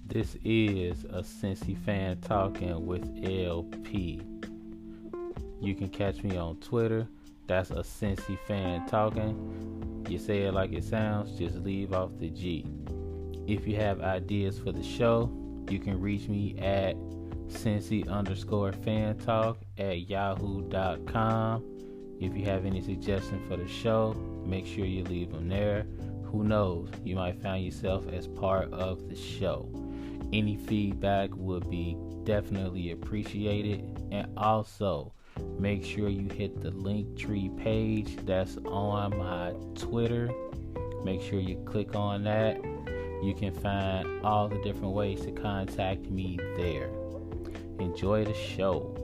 This is a Cincy fan talking with LP. You can catch me on Twitter. That's a Cincy fan talking. You say it like it sounds, just leave off the G. If you have ideas for the show, you can reach me at Cincy_fan_talk at yahoo.com. If you have any suggestions for the show, make sure you leave them there. Who knows, you might find yourself as part of the show. Any feedback would be definitely appreciated. And also, make sure you hit the Linktree page that's on my Twitter. Make sure you click on that. You can find all the different ways to contact me there. Enjoy the show.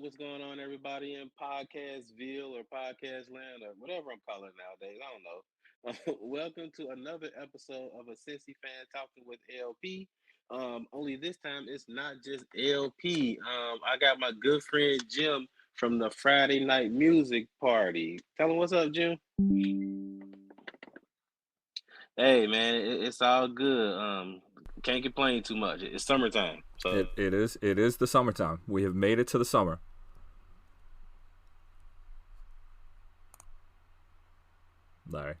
What's going on, everybody in Podcastville or Podcast Land or whatever I'm calling it nowadays? I don't know. Welcome to another episode of a Cincy fan talking with LP. Only this time it's not just LP. I got my good friend Jim from the Friday Night Music Party. Tell him what's up, Jim. Hey man, it's all good. Can't complain too much. It's summertime. So It is the summertime. We have made it to the summer. Larry.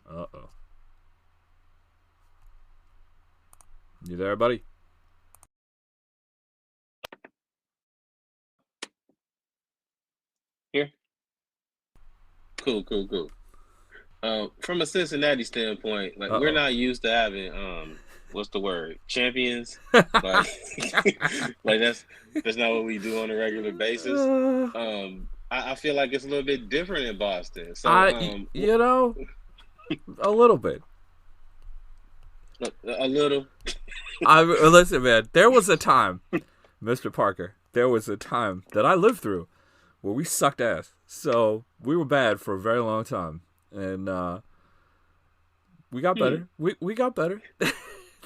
Uh-oh. You there, buddy? here. Cool. From a Cincinnati standpoint, like we're not used to having what's the word? Champions. Like, like that's not what we do on a regular basis. I feel like it's a little bit different in Boston. So you know, a little bit. A little. Listen, man, there was a time, Mr. Parker, there was a time that I lived through where we sucked ass. So we were bad for a very long time. And we got better. We got better.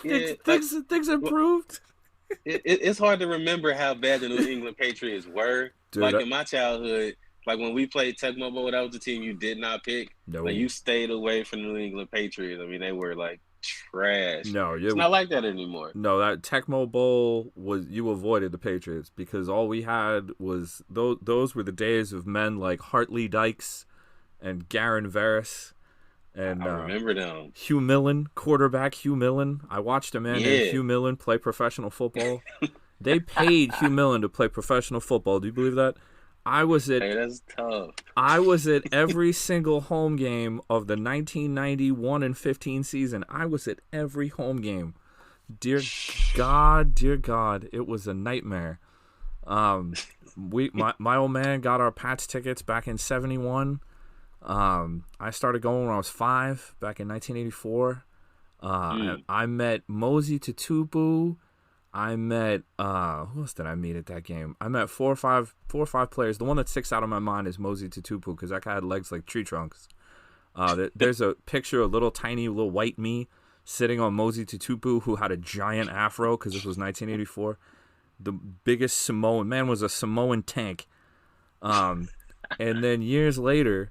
Things improved. It's hard to remember how bad the New England Patriots were. Dude, like in my childhood, like when we played Tecmo Bowl, that was the team you did not pick. No. Like you stayed away from the New England Patriots. I mean, they were like trash. No, it's not like that anymore. No, that Tecmo Bowl you avoided the Patriots because all we had was those were the days of men like Hartley Dykes and Garen Veris. And I remember them. Hugh Millen, quarterback Hugh Millen. I watched a man named Hugh Millen play professional football. They paid Hugh Millen to play professional football. Do you believe that? That's tough. I was at every single home game of the 1991 and 15 season. I was at every home game. Dear God, it was a nightmare. My old man got our Pats tickets back in '71. I started going when I was 5, back in 1984. And I met Mosey Tutupu. I met who else did I meet at that game? I met four or five players. The one that sticks out of my mind is Mosey Tutupu because that guy had legs like tree trunks. There's a picture of little tiny little white me sitting on Mosey Tutupu who had a giant afro because this was 1984. The biggest Samoan man was a Samoan tank. And then years later,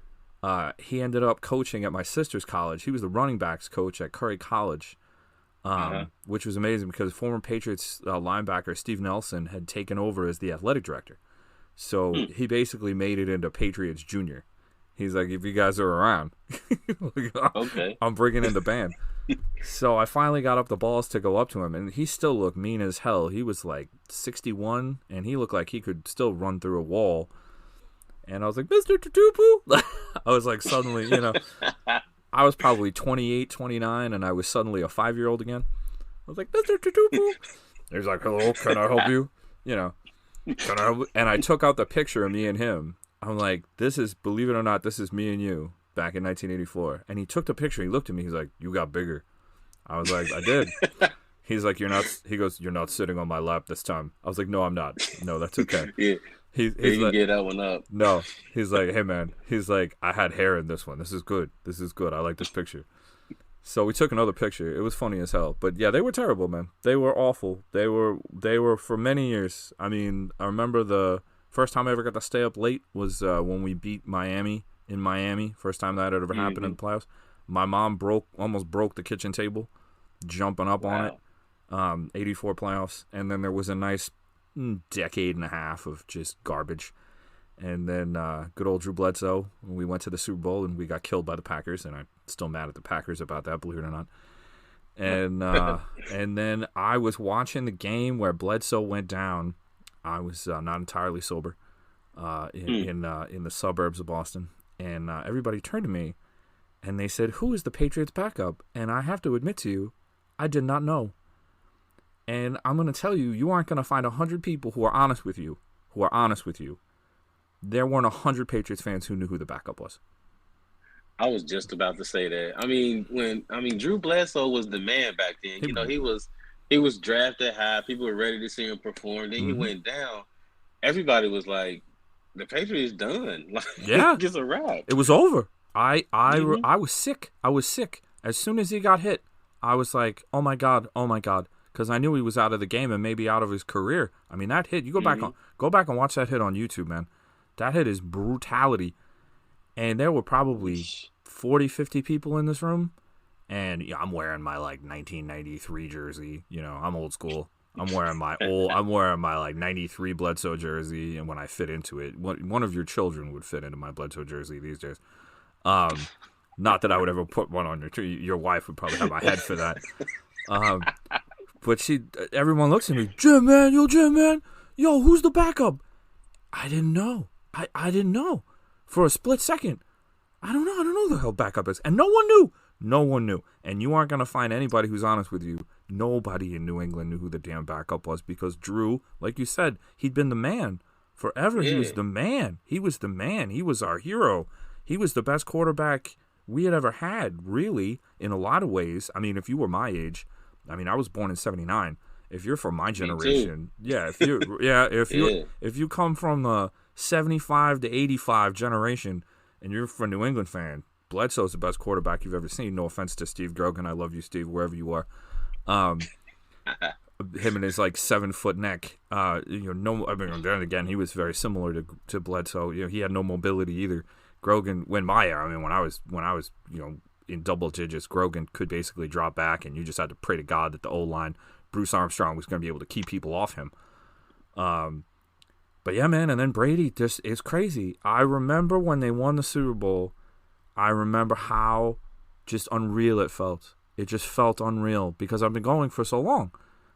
he ended up coaching at my sister's college. He was the running backs coach at Curry College, which was amazing because former Patriots linebacker Steve Nelson had taken over as the athletic director. So he basically made it into Patriots Junior. He's like, if you guys are around, okay, I'm bringing in the band. So I finally got up the balls to go up to him, and he still looked mean as hell. He was like 61, and he looked like he could still run through a wall. And I was like, Mr. Tutupu? I was like, suddenly, I was probably 28, 29, and I was suddenly a 5-year-old again. I was like, Mr. Tutupu? He's like, hello, can I help you? Can I help you? And I took out the picture of me and him. I'm like, believe it or not, this is me and you back in 1984. And he took the picture. He looked at me. He's like, you got bigger. I was like, I did. He's like, you're not sitting on my lap this time. I was like, no, I'm not. No, that's okay. Yeah. He's can like, get that one up. No, he's like, hey man, he's like, I had hair in this one. This is good. I like this picture. So we took another picture. It was funny as hell. But yeah, they were terrible, man. They were awful. They were for many years. I mean, I remember the first time I ever got to stay up late was when we beat Miami in Miami. First time that had ever happened in the playoffs. My mom almost broke the kitchen table jumping up on it. 84 playoffs. And then there was a nice decade and a half of just garbage. And then good old Drew Bledsoe, we went to the Super Bowl and we got killed by the Packers, and I'm still mad at the Packers about that, believe it or not. And and then I was watching the game where Bledsoe went down. I was not entirely sober in the suburbs of Boston, and everybody turned to me and they said, "Who is the Patriots backup?" And I have to admit to you, I did not know. And I'm going to tell you, you aren't going to find 100 people who are honest with you. There weren't 100 Patriots fans who knew who the backup was. I was just about to say that. I mean, Drew Bledsoe was the man back then. You know, he was drafted high. People were ready to see him perform. Then he went down. Everybody was like, "The Patriots done." Like, yeah, it's a wrap. It was over. I was sick. I was sick. As soon as he got hit, I was like, "Oh my god," because I knew he was out of the game and maybe out of his career. I mean, that hit. You go back and watch that hit on YouTube, man. That hit is brutality. And there were probably 40, 50 people in this room. And yeah, I'm wearing my like 1993 jersey. You know, I'm old school. I'm wearing my like 93 Bledsoe jersey. And when I fit into it, one of your children would fit into my Bledsoe jersey these days. Not that I would ever put one on your wife would probably have my head for that. But everyone looks at me, Jim, man, yo, who's the backup? I didn't know. I didn't know. For a split second, I don't know who the hell backup is. And no one knew. And you aren't going to find anybody who's honest with you. Nobody in New England knew who the damn backup was because Drew, like you said, he'd been the man forever. Yeah. He was the man. He was our hero. He was the best quarterback we had ever had, really, in a lot of ways. I mean, if you were my age, I mean, I was born in 79. If you're from my generation, if you come from the 75 to 85 generation and you're from New England fan, Bledsoe's the best quarterback you've ever seen. No offense to Steve Grogan. I love you, Steve, wherever you are. Him and his like 7-foot neck. Then again, he was very similar to Bledsoe. You know, he had no mobility either. Grogan, when I was in double digits, Grogan could basically drop back and you just had to pray to God that the O-line, Bruce Armstrong, was going to be able to keep people off him. But yeah, man, and then Brady just is crazy. I remember when they won the Super Bowl, I remember how just unreal it felt. It just felt unreal because I've been going for so long.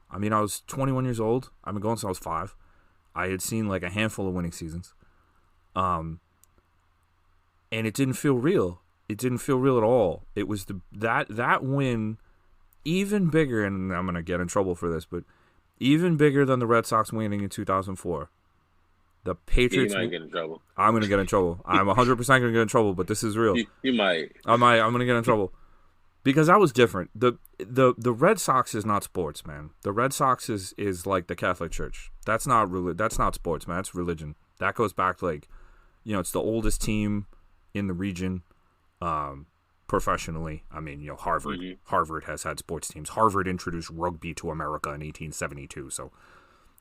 I mean, I was 21 years old. I've been going since I was 5. I had seen like a handful of winning seasons. And it didn't feel real. It didn't feel real at all. It was that win even bigger, and I'm going to get in trouble for this, but even bigger than the Red Sox winning in 2004. The Patriots. You might get in trouble. I'm going to get in trouble. I'm 100% going to get in trouble, but this is real. You might. I'm going to get in trouble. Because that was different. The Red Sox is not sports, man. The Red Sox is like the Catholic Church. That's not sports, man. That's religion. That goes back to like, it's the oldest team in the region, professionally. I mean, Harvard. Mm-hmm. Harvard has had sports teams. Harvard introduced rugby to America in 1872. So,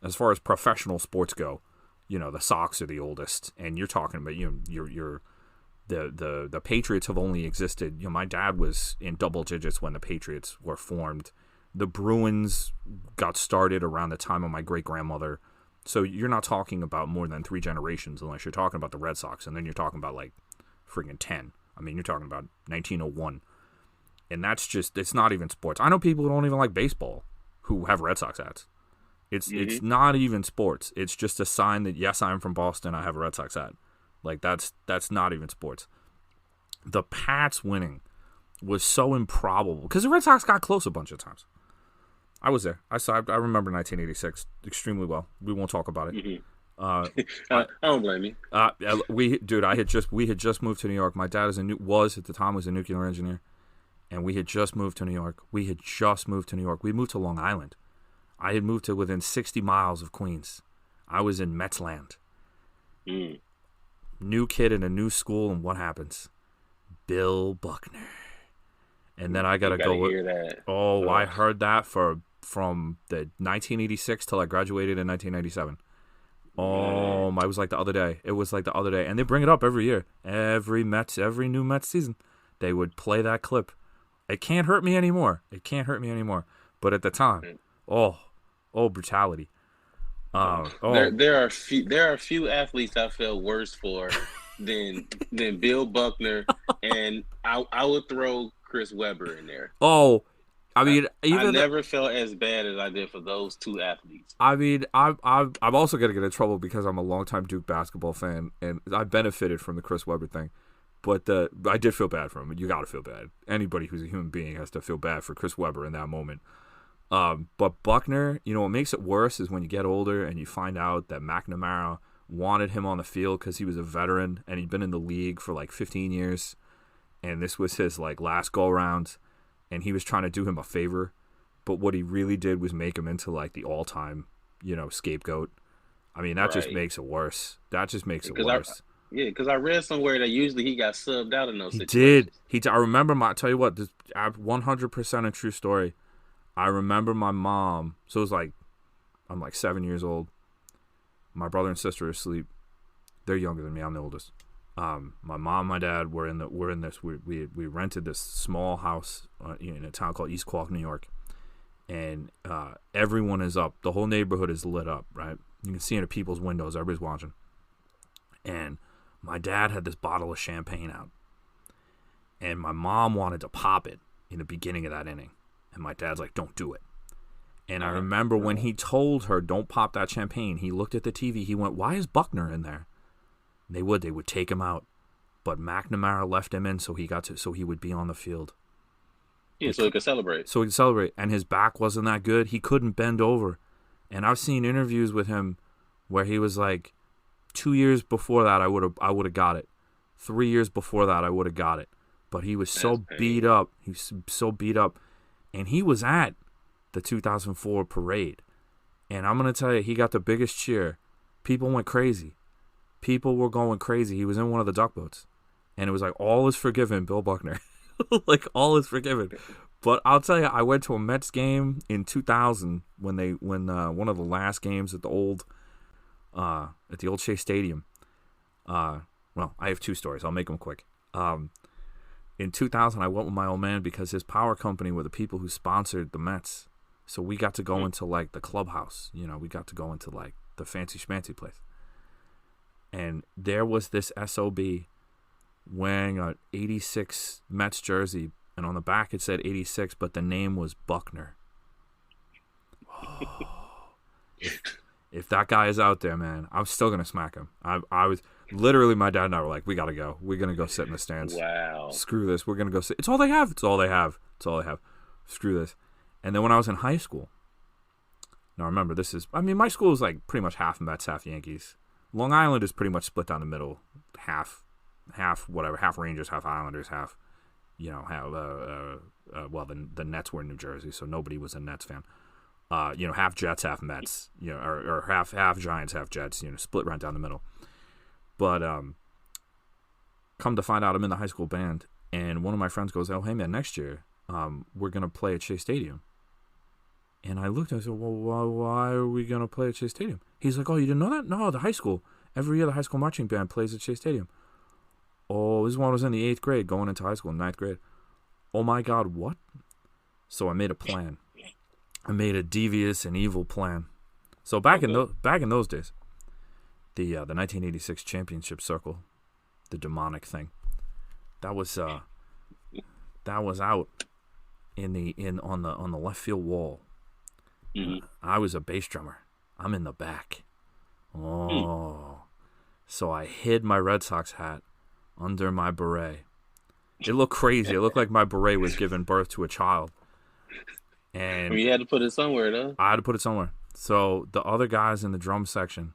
as far as professional sports go, the Sox are the oldest, and you're talking about the Patriots have only existed. My dad was in double digits when the Patriots were formed. The Bruins got started around the time of my great grandmother. So you're not talking about more than 3 generations unless you're talking about the Red Sox, and then you're talking about like friggin' 10. I mean, you're talking about 1901, and it's not even sports. I know people who don't even like baseball who have Red Sox hats. It's not even sports. It's just a sign that, yes, I'm from Boston. I have a Red Sox hat. Like, that's not even sports. The Pats winning was so improbable because the Red Sox got close a bunch of times. I was there. I remember 1986 extremely well. We won't talk about it. Mm-hmm. I don't blame you. We had just moved to New York. My dad was at the time a nuclear engineer, and we had just moved to New York. We moved to Long Island. I had moved to within 60 miles of Queens. I was in Metsland. New kid in a new school, and what happens? Bill Buckner. And then I gotta go with. Hear that. Oh, I heard that from the 1986 till I graduated in 1997. Oh, it was like the other day. It was like the other day, and they bring it up every year. Every new Mets season, they would play that clip. It can't hurt me anymore. But at the time, brutality. There are few athletes I feel worse for than Bill Buckner, and I would throw Chris Webber in there. Oh, I mean, I never felt as bad as I did for those two athletes. I mean, I'm also gonna get in trouble because I'm a longtime Duke basketball fan, and I benefited from the Chris Webber thing. But I did feel bad for him. You gotta feel bad. Anybody who's a human being has to feel bad for Chris Webber in that moment. But Buckner, what makes it worse is when you get older and you find out that McNamara wanted him on the field because he was a veteran and he'd been in the league for like 15 years, and this was his like last go round, and he was trying to do him a favor, but what he really did was make him into like the all-time, scapegoat. I mean, that just makes it worse. Because I read somewhere that usually he got subbed out in those situations. He did. I remember I'll tell you what, this 100% a true story. I remember my mom, so it was like, I'm like 7 years old. My brother and sister are asleep. They're younger than me. I'm the oldest. My mom, my dad we rented this small house in a town called East Quogue, New York. And everyone is up. The whole neighborhood is lit up, right? You can see into people's windows. Everybody's watching. And my dad had this bottle of champagne out. And my mom wanted to pop it in the beginning of that inning. And my dad's like, don't do it. And I remember when he told her, don't pop that champagne, he looked at the TV. He went, why is Buckner in there? And they would take him out. But McNamara left him in so he would be on the field. Yeah, so he could celebrate. And his back wasn't that good. He couldn't bend over. And I've seen interviews with him where he was like, 2 years before that, I would have got it. 3 years before that, I would have got it. But he was so beat up. And he was at the 2004 parade. And I'm going to tell you, he got the biggest cheer. People went crazy. People were going crazy. He was in one of the duck boats. And it was like, all is forgiven, Bill Buckner. Like, all is forgiven. But I'll tell you, I went to a Mets game in 2000 when one of the last games at the old Shea Stadium. Well, I have two stories. I'll make them quick. In 2000, I went with my old man because his power company were the people who sponsored the Mets. So we got to go into, like, the clubhouse. We got to go into, like, the fancy schmancy place. And there was this SOB wearing an 86 Mets jersey. And on the back it said 86, but the name was Buckner. Oh. If that guy is out there, man, I'm still going to smack him. I was literally, my dad and I were like, we got to go. We're going to go sit in the stands. Wow. Screw this. We're going to go sit. It's all they have. Screw this. And then when I was in high school, now remember, my school is like pretty much half Mets, half Yankees. Long Island is pretty much split down the middle. Half Rangers, half Islanders, half, the Nets were in New Jersey, so nobody was a Nets fan. Half Jets, half Mets, or half Giants, half Jets, split right down the middle. But come to find out, I'm in the high school band, and one of my friends goes, oh, hey, man, next year we're going to play at Shea Stadium. And I looked, and I said, well, why are we going to play at Shea Stadium? He's like, oh, you didn't know that? No, the high school. Every year the high school marching band plays at Shea Stadium. Oh, this one was in the 8th grade, going into high school in 9th grade. Oh, my God, what? So I made a plan. I made a devious and evil plan. So back in those days, the 1986 championship circle, the demonic thing, that was out on the left field wall. Mm-hmm. I was a bass drummer. I'm in the back. So I hid my Red Sox hat under my beret. It looked crazy. It looked like my beret was giving birth to a child. And you had to put it somewhere, though. I had to put it somewhere. So the other guys in the drum section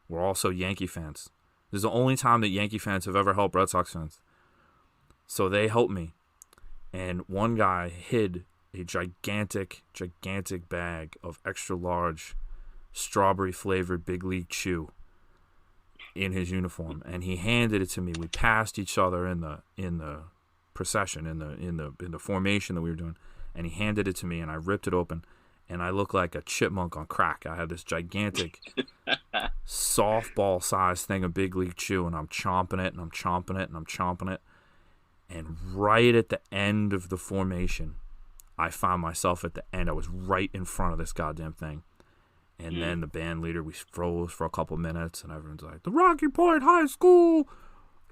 were also Yankee fans. This is the only time that Yankee fans have ever helped Red Sox fans. So they helped me. And one guy hid a gigantic bag of extra large strawberry flavored Big League Chew in his uniform, and he handed it to me. We passed each other in the procession in the formation that we were doing, and he handed it to me, and I ripped it open, and I looked like a chipmunk on crack. I had this gigantic softball-sized thing of Big League Chew, and I'm chomping it, and I'm chomping it, and I'm chomping it. And right at the end of the formation, I found myself at the end. I was right in front of this goddamn thing. And then the band leader, we froze for a couple minutes, and everyone's like, the Rocky Point High School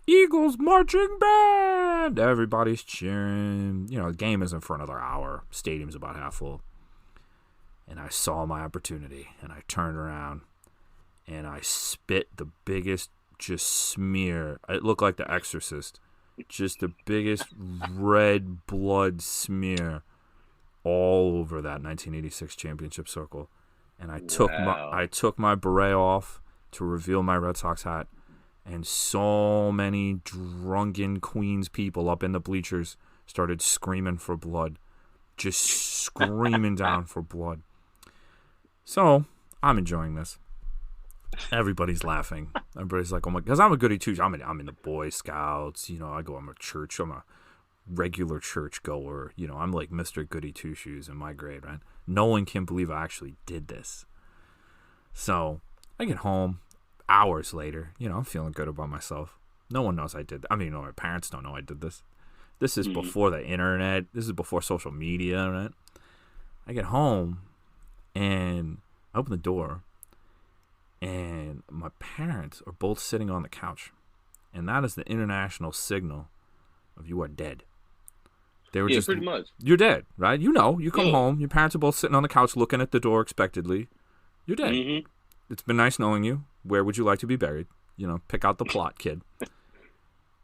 Eagles Marching Band! Everybody's cheering. You know, the game isn't for another hour. Stadium's about half full. And I saw my opportunity, and I turned around, and I spit the biggest just smear. It looked like The Exorcist. Just the biggest red blood smear all over that 1986 championship circle. And I took my beret off to reveal my Red Sox hat, and so many drunken Queens people up in the bleachers started screaming for blood, just screaming down for blood. So I'm enjoying this. Everybody's laughing. Everybody's like, "Oh my!" Because I'm a goody two. I'm in the Boy Scouts. You know, I'm a church. I'm a regular church goer. You know, I'm like Mr. Goody Two Shoes in my grade, right? No one can believe I actually did this. So I get home hours later. You know, I'm feeling good about myself. No one knows I did that. I mean, my parents don't know I did this. This is before the internet. This is before social media, right? I get home and I open the door, and my parents are both sitting on the couch, and that is the international signal of you are dead. They were just pretty much. You're dead, right? You know, you come home, your parents are both sitting on the couch looking at the door expectedly. You're dead. Mm-hmm. It's been nice knowing you. Where would you like to be buried? You know, pick out the plot, kid.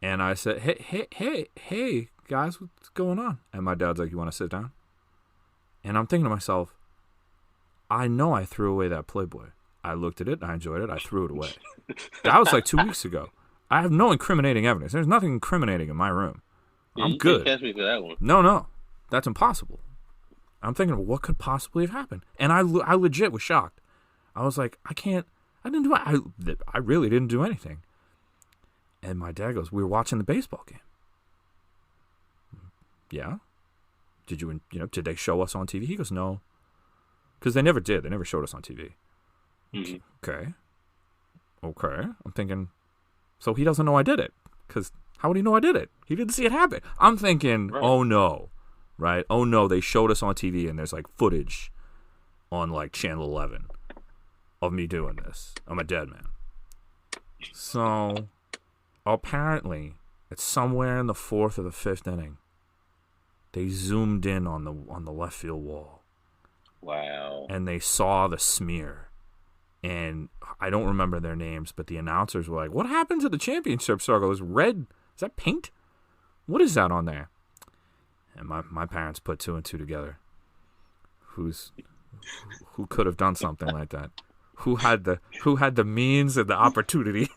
And I said, hey, guys, what's going on? And my dad's like, you want to sit down? And I'm thinking to myself, I know I threw away that Playboy. I looked at it, I enjoyed it, I threw it away. That was like 2 weeks ago. I have no incriminating evidence. There's nothing incriminating in my room. I'm good. Can't catch me for that one. No, that's impossible. I'm thinking, well, what could possibly have happened? And I legit was shocked. I was like, I didn't do it. I really didn't do anything. And my dad goes, we were watching the baseball game. Yeah. Did they show us on TV? He goes, no. Because they never did. They never showed us on TV. Mm-hmm. Okay. I'm thinking, so he doesn't know I did it. Because how would he know I did it? He didn't see it happen. I'm thinking, right. Oh no. Right? Oh no, they showed us on TV and there's like footage on like Channel 11 of me doing this. I'm a dead man. So apparently, it's somewhere in the fourth or the fifth inning. They zoomed in on the left field wall. Wow. And they saw the smear. And I don't remember their names, but the announcers were like, what happened to the championship circle? Is red? Is that paint? What is that on there? And my parents put two and two together. Who could have done something like that? Who had the means and the opportunity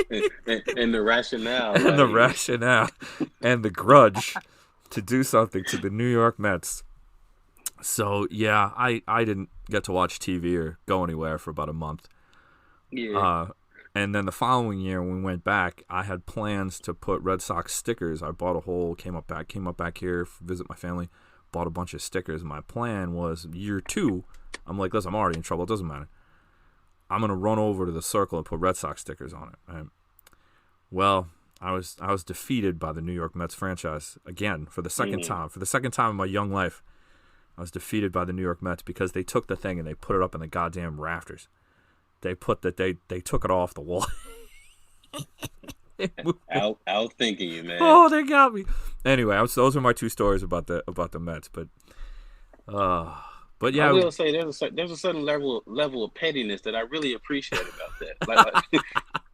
and the rationale. And the rationale and the grudge to do something to the New York Mets. So, yeah, I didn't get to watch TV or go anywhere for about a month. Yeah. And then the following year when we went back, I had plans to put Red Sox stickers. I bought a whole, came up back here, visit my family, bought a bunch of stickers. My plan was year 2, I'm like, listen, I'm already in trouble. It doesn't matter. I'm going to run over to the circle and put Red Sox stickers on it. Right? Well, I was defeated by the New York Mets franchise again for the second time. For the second time in my young life, I was defeated by the New York Mets because they took the thing and they put it up in the goddamn rafters. They took it off the wall. Out thinking you, man. Oh, they got me. Anyway, those are my two stories about the Mets. But yeah, I will say there's a certain level of pettiness that I really appreciate about that. Like,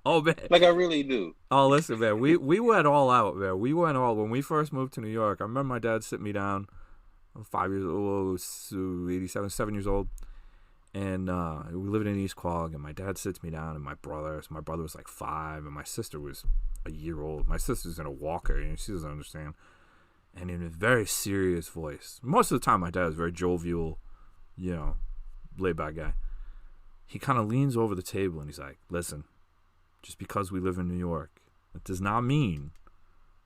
oh man, like I really do. Oh, listen, man, we went all out, man. We went all when we first moved to New York. I remember my dad sitting me down. I'm 5 years old, 7 years old. And we lived in East Quogue, and my dad sits me down, and my brother was like 5, and my sister was a year old. My sister's in a walker, and she doesn't understand. And in a very serious voice. Most of the time, my dad is very jovial, laid-back guy. He kind of leans over the table, and he's like, listen, just because we live in New York, it does not mean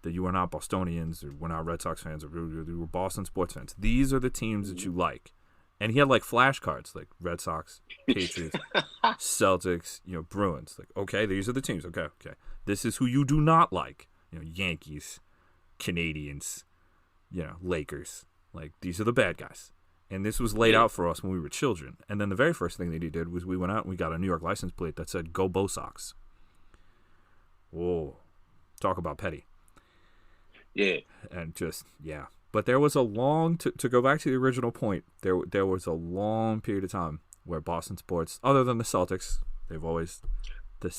that you were not Bostonians or were not Red Sox fans or you were Boston sports fans. These are the teams that you like. And he had like flashcards, like Red Sox, Patriots, Celtics, Bruins. Like, okay, these are the teams. Okay. This is who you do not like. Yankees, Canadians, Lakers. Like, these are the bad guys. And this was laid out for us when we were children. And then the very first thing that he did was we went out and we got a New York license plate that said, "Go Bo Sox." Whoa. Talk about petty. Yeah. And just, yeah. But there was a long, to go back to the original point, there was a long period of time where Boston sports, other than the Celtics, they've always,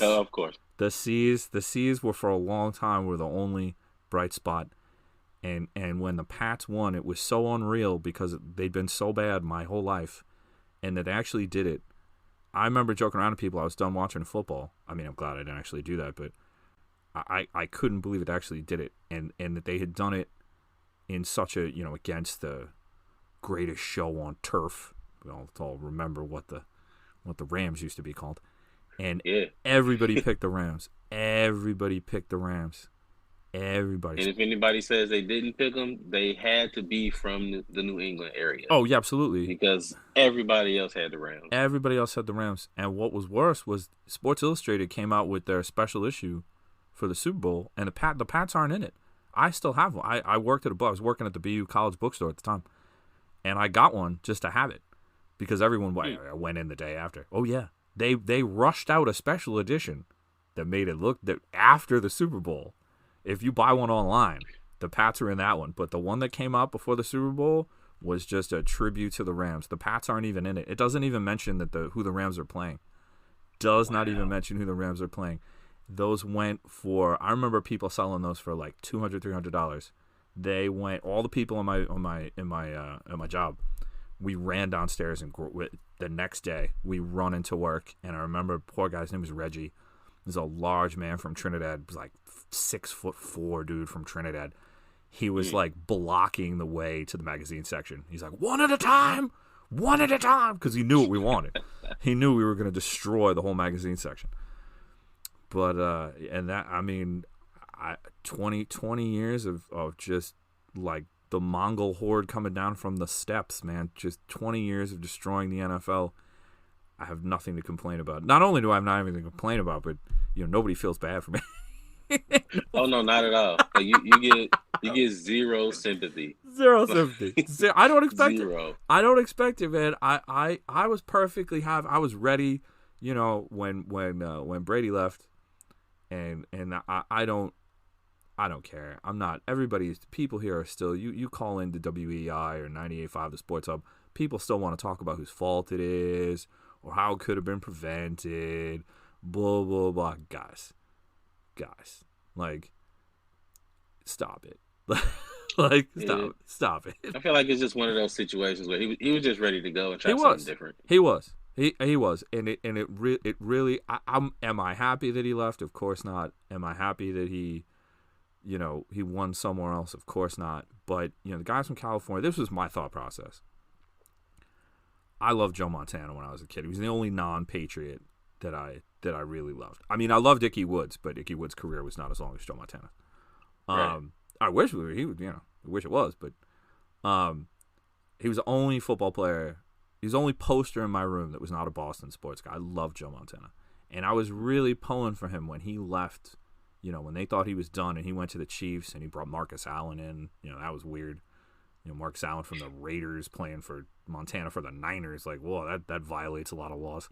of course, the C's were for a long time were the only bright spot. And when the Pats won, it was so unreal because they'd been so bad my whole life, and that they actually did it. I remember joking around to people, I was done watching football. I mean, I'm glad I didn't actually do that, but I couldn't believe it actually did it, and that they had done it in such a, against the greatest show on turf. We'll all remember what the Rams used to be called. And everybody picked the Rams. Everybody picked the Rams. Everybody. And if anybody says they didn't pick them, they had to be from the New England area. Oh, yeah, absolutely. Because everybody else had the Rams. Everybody else had the Rams. And what was worse was Sports Illustrated came out with their special issue for the Super Bowl, and the Pats aren't in it. I still have one. I worked at I was working at the BU College bookstore at the time, and I got one just to have it because everyone went in the day after. Oh yeah, they rushed out a special edition that made it look that after the Super Bowl. If you buy one online, the Pats are in that one, but the one that came out before the Super Bowl was just a tribute to the Rams. The Pats aren't even in it. It doesn't even mention that who the Rams are playing. Does not even mention who the Rams are playing. Those went for, I remember people selling those for like $200, $300. They went, all the people in my job, we ran downstairs and the next day we run into work, and I remember poor guy's name was Reggie. He's a large man from Trinidad, he was like 6'4" dude from Trinidad. He was like blocking the way to the magazine section. He's like, one at a time, because he knew what we wanted. He knew we were going to destroy the whole magazine section. But, and that, I mean, 20 years of just, like, the Mongol horde coming down from the steppes, man. Just 20 years of destroying the NFL. I have nothing to complain about. Not only do I have not anything to complain about, but, nobody feels bad for me. Oh, no, not at all. Like, you get zero sympathy. Zero sympathy. I don't expect Zero. it. I don't expect it, man. I was perfectly happy. I was ready, when Brady left. And I don't care. I'm not. People here are still. You call into WEI or 98.5 the Sports Hub. People still want to talk about whose fault it is or how it could have been prevented. Blah blah blah. Guys, like, stop it. Stop it. I feel like it's just one of those situations where he was just ready to go and try something different. He was, and it really. Am I happy that he left? Of course not. Am I happy that he won somewhere else? Of course not. But the guys from California. This was my thought process. I loved Joe Montana when I was a kid. He was the only non-Patriot that I really loved. I mean, I loved Ickey Woods, but Ickey Woods' career was not as long as Joe Montana. Right. I wish he would. I wish it was, but he was the only football player. He was the only poster in my room that was not a Boston sports guy. I loved Joe Montana, and I was really pulling for him when he left. When they thought he was done, and he went to the Chiefs, and he brought Marcus Allen in. That was weird. Marcus Allen from the Raiders playing for Montana for the Niners. Like, whoa, that violates a lot of laws.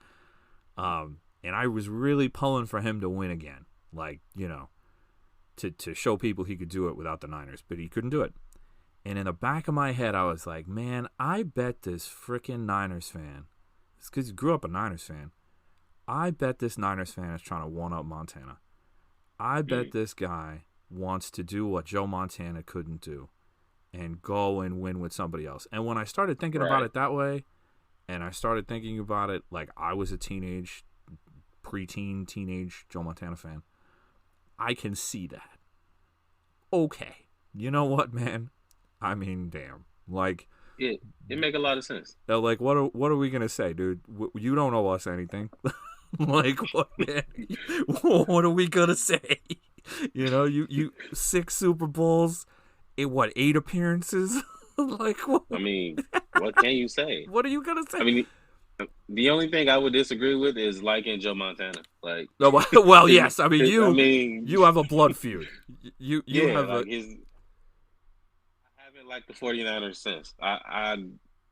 And I was really pulling for him to win again. Like, to show people he could do it without the Niners, but he couldn't do it. And in the back of my head, I was like, man, I bet this freaking Niners fan, it's because he grew up a Niners fan, I bet this Niners fan is trying to one-up Montana. I bet this guy wants to do what Joe Montana couldn't do and go and win with somebody else. And when I started thinking about it that way, and I started thinking about it like I was a teenage Joe Montana fan, I can see that. Okay. You know what, man? I mean, damn. Like, it make a lot of sense. Like, what are we gonna say, dude? You don't owe us anything. Like, what, man? What are we gonna say? You know, you 6 Super Bowls, 8 appearances? Like, what? I mean, what can you say? What are you gonna say? I mean, the only thing I would disagree with is liking Joe Montana. Like, No, well, his, yes. I mean, I mean, you have a blood feud. You yeah, have a. like I haven't liked the 49ers since. I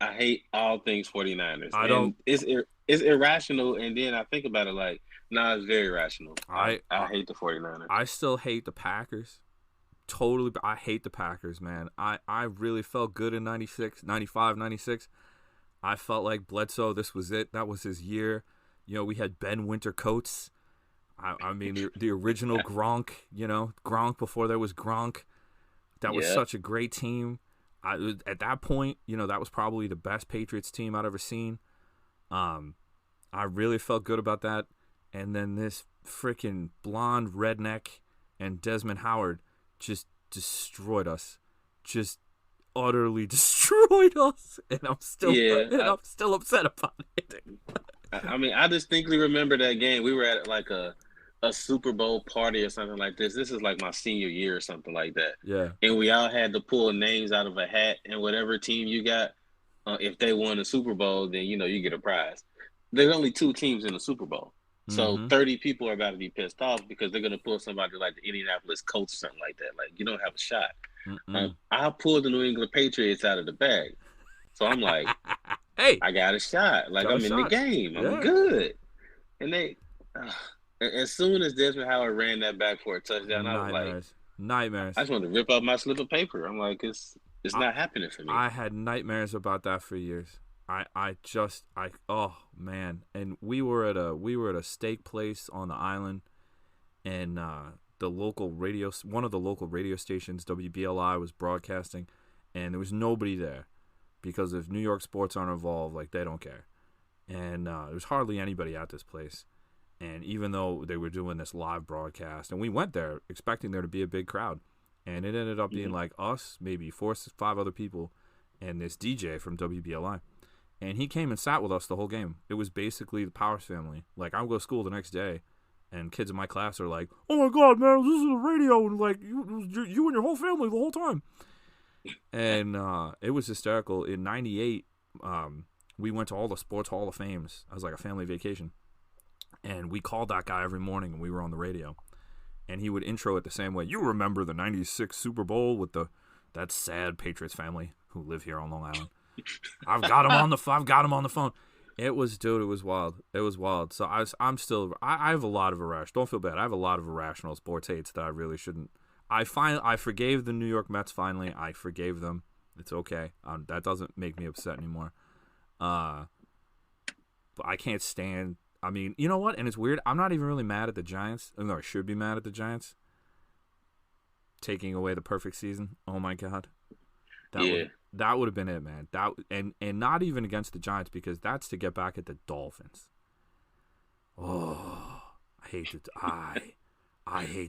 hate all things 49ers, I and don't. it's irrational. And then I think about it like, nah, it's very rational. I I hate the 49ers. I still hate the Packers. Totally, I hate the Packers, man. I really felt good in 96, 95, 96. I felt like Bledsoe, this was it. That was his year. You know, we had Ben Wintercoats. I mean, the original Gronk, you know, Gronk before there was Gronk. That was such a great team. At that point, you know, that was probably the best Patriots team I'd ever seen. I really felt good about that. And then this freaking blonde redneck and Desmond Howard just destroyed us. Just utterly destroyed us. And I'm still upset about it. I mean, I distinctly remember that game. We were at like a Super Bowl party or something like this. This is like my senior year or something like that. Yeah. And we all had to pull names out of a hat, and whatever team you got, if they won the Super Bowl, then you know you get a prize. There's only 2 teams in the Super Bowl. So 30 people are about to be pissed off because they're going to pull somebody like the Indianapolis Colts or something like that. Like, you don't have a shot. I pulled the New England Patriots out of the bag. So I'm like, hey, I got a shot. Like, I'm in the game. I'm good. And they, as soon as Desmond Howard ran that back for a touchdown, I was like, nightmares. I just wanted to rip off my slip of paper. I'm like, it's not happening for me. I had nightmares about that for years. Oh man. And we were at a steak place on the island, and one of the local radio stations, WBLI, was broadcasting, and there was nobody there because if New York sports aren't involved, like, they don't care. And there was hardly anybody at this place. And even though they were doing this live broadcast, and we went there expecting there to be a big crowd, and it ended up being like us, maybe 4 or 5 other people, and this DJ from WBLI. And he came and sat with us the whole game. It was basically the Powers family. Like, I would go to school the next day, and kids in my class are like, "Oh my God, man, this is the radio," and like, you and your whole family the whole time. And it was hysterical. In '98, we went to all the Sports Hall of Fames. I was like a family vacation. And we called that guy every morning, and we were on the radio. And he would intro it the same way. You remember the '96 Super Bowl with that sad Patriots family who live here on Long Island. I've got him on the phone. It was wild. So I have a lot of irrational. Don't feel bad. I have a lot of irrational sports hates that I really shouldn't. I forgave the New York Mets finally. I forgave them. It's okay. That doesn't make me upset anymore. But I can't stand. I mean, you know what? And it's weird. I'm not even really mad at the Giants. No, I should be mad at the Giants. Taking away the perfect season. Oh my God. That would have been it, man. And not even against the Giants, because that's to get back at the Dolphins. Oh, I hate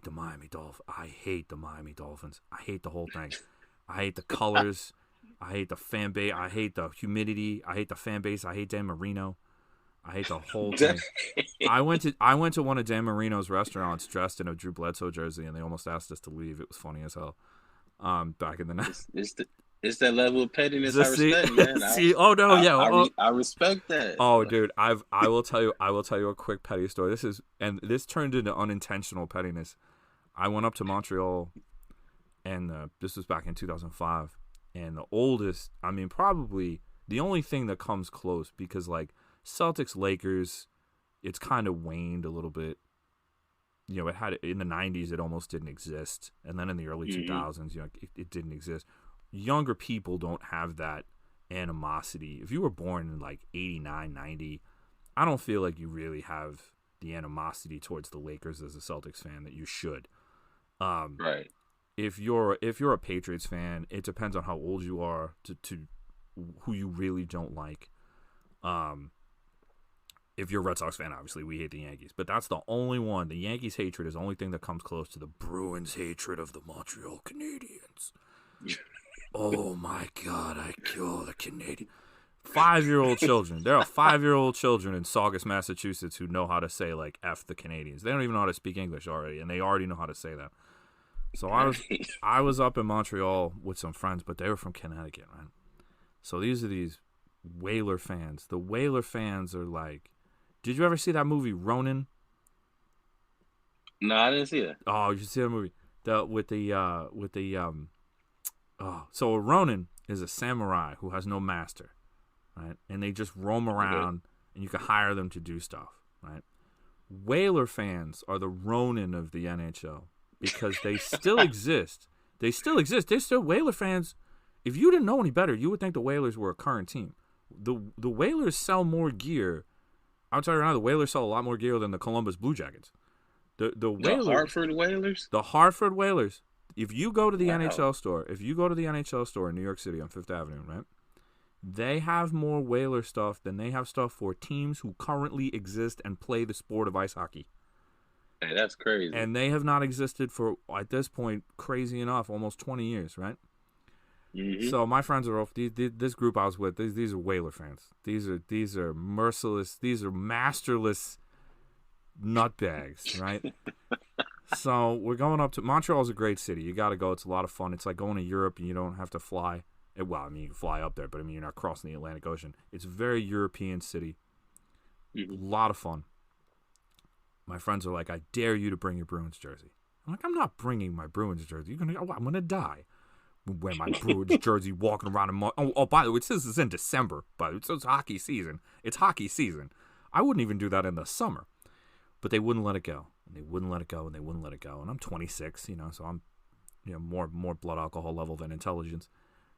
the Miami Dolphins. I hate the Miami Dolphins. I hate the whole thing. I hate the colors. I hate the fan base. I hate the humidity. I hate the fan base. I hate Dan Marino. I hate the whole thing. I went to one of Dan Marino's restaurants dressed in a Drew Bledsoe jersey, and they almost asked us to leave. It was funny as hell. Back in the night. It's that level of pettiness I respect, man. I respect that. Oh, dude, I will tell you a quick petty story. This turned into unintentional pettiness. I went up to Montreal, and this was back in 2005, and the oldest, I mean, probably the only thing that comes close, because like Celtics, Lakers, it's kind of waned a little bit. You know, it had in the 90s, it almost didn't exist, and then in the early 2000s, you know, it didn't exist. Younger people don't have that animosity. If you were born in like 89, 90, I don't feel like you really have the animosity towards the Lakers as a Celtics fan that you should. Right. If you're a Patriots fan, it depends on how old you are to who you really don't like. If you're a Red Sox fan, obviously we hate the Yankees, but that's the only one. The Yankees hatred is the only thing that comes close to the Bruins hatred of the Montreal Canadiens. Oh my God, I kill the Canadian. 5-year-old children. There are 5-year-old children in Saugus, Massachusetts who know how to say, like, F the Canadians. They don't even know how to speak English already, and they already know how to say that. So I was up in Montreal with some friends, but they were from Connecticut, right? So these are these Whaler fans. The Whaler fans are like, did you ever see that movie Ronin? No, I didn't see that. Oh, you should see that movie. So a Ronin is a samurai who has no master, right? And they just roam around, and you can hire them to do stuff, right? Whaler fans are the Ronin of the NHL because they still exist. They still exist. They're still Whaler fans. If you didn't know any better, you would think the Whalers were a current team. The Whalers sell more gear. I'll tell you right now, the Whalers sell a lot more gear than the Columbus Blue Jackets. The Whalers, Hartford Whalers? The Hartford Whalers. If you go to the NHL store in New York City on Fifth Avenue, right? They have more Whaler stuff than they have stuff for teams who currently exist and play the sport of ice hockey. Hey, that's crazy. And they have not existed for, at this point, crazy enough, almost 20 years, right? Mm-hmm. So my friends are off. This group I was with, these are Whaler fans. These are merciless. These are masterless nutbags, right? So we're going up to Montreal's a great city. You got to go. It's a lot of fun. It's like going to Europe and you don't have to fly. Well, I mean, you can fly up there, but I mean, you're not crossing the Atlantic Ocean. It's a very European city. Mm-hmm. A lot of fun. My friends are like, I dare you to bring your Bruins jersey. I'm like, I'm not bringing my Bruins jersey. I'm going to die. Wear my Bruins jersey walking around in by the way, it says it's in December, but it's hockey season. It's hockey season. I wouldn't even do that in the summer. But they wouldn't let it go. And they wouldn't let it go, and they wouldn't let it go. And I'm 26, so I'm more blood alcohol level than intelligence.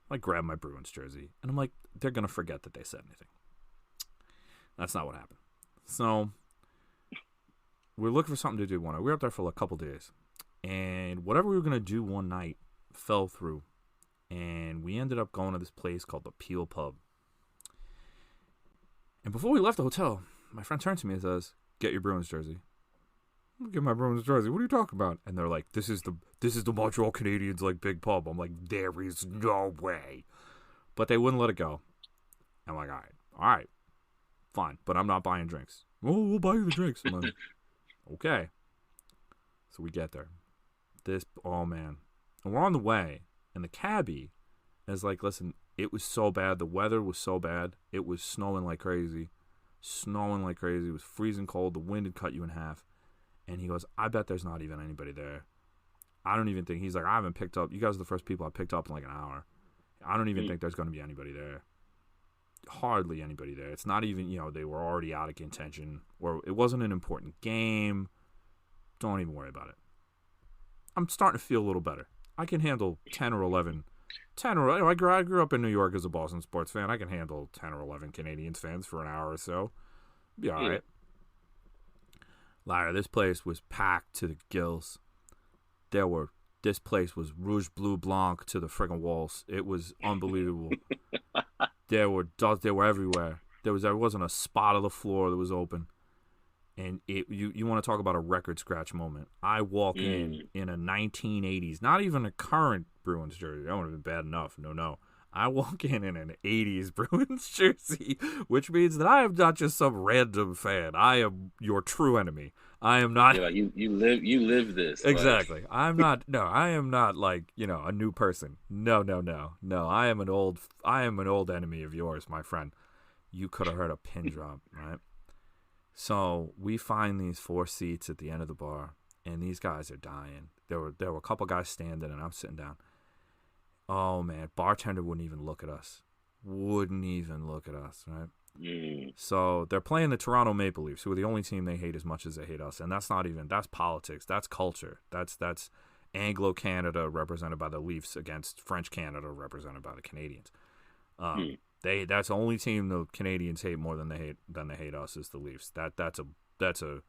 I grab my Bruins jersey, and I'm like, they're going to forget that they said anything. That's not what happened. So we're looking for something to do one night. We were up there for a couple days. And whatever we were going to do one night fell through. And we ended up going to this place called the Peel Pub. And before we left the hotel, my friend turned to me and says, get your Bruins jersey. I'm get my Bruins jersey. What are you talking about? And they're like, this is the Montreal Canadiens like big pub. I'm like, there is no way. But they wouldn't let it go. I'm like, all right, fine. But I'm not buying drinks. Oh, we'll buy you the drinks. I'm like, okay. So we get there. Oh man. And we're on the way. And the cabbie is like, listen, it was so bad. The weather was so bad. It was snowing like crazy. It was freezing cold. The wind had cut you in half. And he goes, I bet there's not even anybody there. I don't even think, he's like, I haven't picked up, you guys are the first people I picked up in like an hour. I don't even think there's going to be anybody there. Hardly anybody there. It's not even, they were already out of contention. Or it wasn't an important game. Don't even worry about it. I'm starting to feel a little better. I can handle 10 or 11. I grew up in New York as a Boston sports fan. I can handle 10 or 11 Canadiens fans for an hour or so. Be all right. Liar, this place was packed to the gills. This place was rouge bleu blanc to the friggin' walls. It was unbelievable. There were everywhere. There wasn't a spot of the floor that was open. And you want to talk about a record scratch moment. I walk in a 1980s, not even a current Bruins jersey. That would have been bad enough. No. I walk in an 80s Bruins jersey, which means that I am not just some random fan. I am your true enemy. I am not. Yeah, you live this. Exactly. Like. I am not like, a new person. No. I am an old enemy of yours, my friend. You could have heard a pin drop, right? So we find these 4 seats at the end of the bar, and these guys are dying. There were a couple guys standing, and I'm sitting down. Oh man, bartender wouldn't even look at us. Right? So they're playing the Toronto Maple Leafs, who are the only team they hate as much as they hate us, and that's politics. That's culture. That's Anglo Canada represented by the Leafs against French Canada represented by the Canadians. That's the only team the Canadians hate more than they hate us is the Leafs. That's a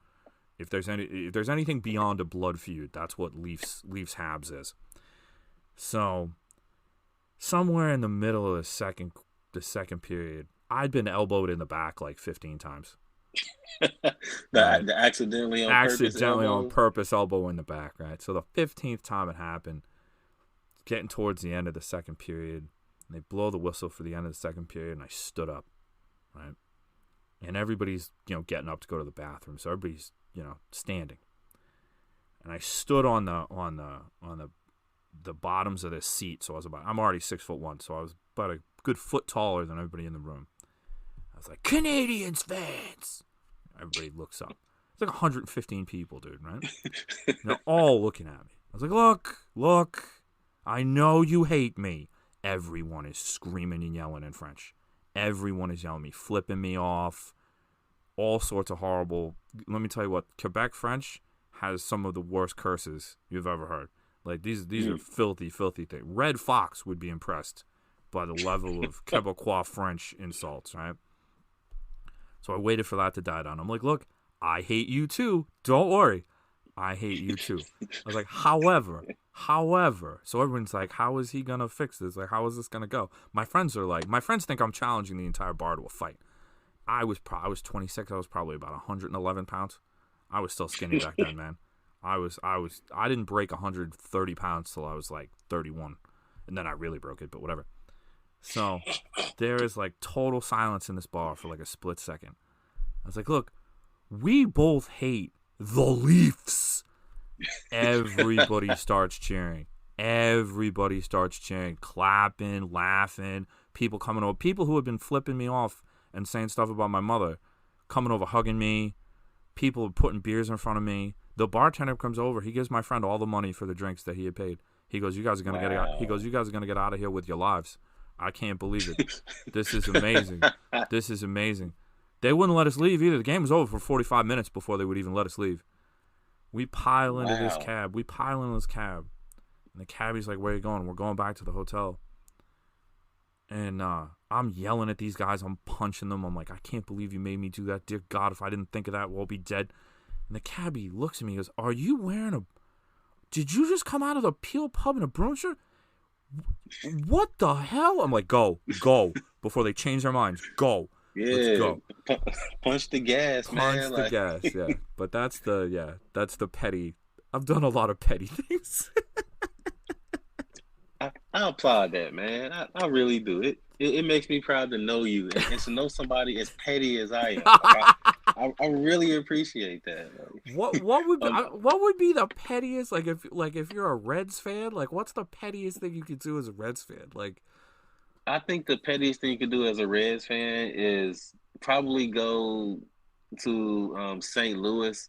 if there's anything beyond a blood feud, that's what Leafs Habs is. So somewhere in the middle of the second period, I'd been elbowed in the back like 15 times. The accidentally on purpose elbow in the back, right? So the 15th time it happened, getting towards the end of the second period, And they blow the whistle for the end of the second period, and I stood up, right? And everybody's, getting up to go to the bathroom, so everybody's, standing. And I stood on the bottoms of this seat, so I'm already 6'1", so I was about a good foot taller than everybody in the room. I was like, Canadians fans! Everybody looks up. It's like 115 people, dude, right? And they're all looking at me. I was like, look, I know you hate me. Everyone is screaming and yelling in French. Everyone is yelling at me, flipping me off, all sorts of horrible. Let me tell you what, Quebec French has some of the worst curses you've ever heard. Like, these are filthy, filthy things. Red Fox would be impressed by the level of Quebecois French insults, right? So I waited for that to die down. I'm like, look, I hate you too. Don't worry. I hate you too. I was like, however, so everyone's like, how is he going to fix this? Like, how is this going to go? My friends think I'm challenging the entire bar to a fight. I was 26. I was probably about 111 pounds. I was still skinny back then, man. I didn't break 130 pounds till I was like 31. And then I really broke it, but whatever. So there is like total silence in this bar for like a split second. I was like, look, we both hate the Leafs. Everybody starts cheering. Clapping, laughing, people coming over. People who had been flipping me off and saying stuff about my mother coming over, hugging me. People putting beers in front of me. The bartender comes over. He gives my friend all the money for the drinks that he had paid. He goes, "You guys are gonna get out." He goes, "You guys are gonna get out of here with your lives." I can't believe it. This is amazing. This is amazing. They wouldn't let us leave either. The game was over for 45 minutes before they would even let us leave. We pile into this cab. And the cabbie's like, "Where are you going?" We're going back to the hotel. And I'm yelling at these guys. I'm punching them. I'm like, "I can't believe you made me do that. Dear God, if I didn't think of that, we'll be dead." And the cabbie looks at me and goes, "Are you wearing did you just come out of the Peel Pub in a broom shirt? What the hell?" I'm like, go, before they change their minds. Go. Yeah. Let's go. Punch the gas, man. Punch the gas, yeah. But that's the petty. I've done a lot of petty things. I applaud that, man. I really do. It makes me proud to know you and to know somebody as petty as I am. I really appreciate that. What would be the pettiest, if you're a Reds fan, like what's the pettiest thing you could do as a Reds fan? Like, I think the pettiest thing you could do as a Reds fan is probably go to St. Louis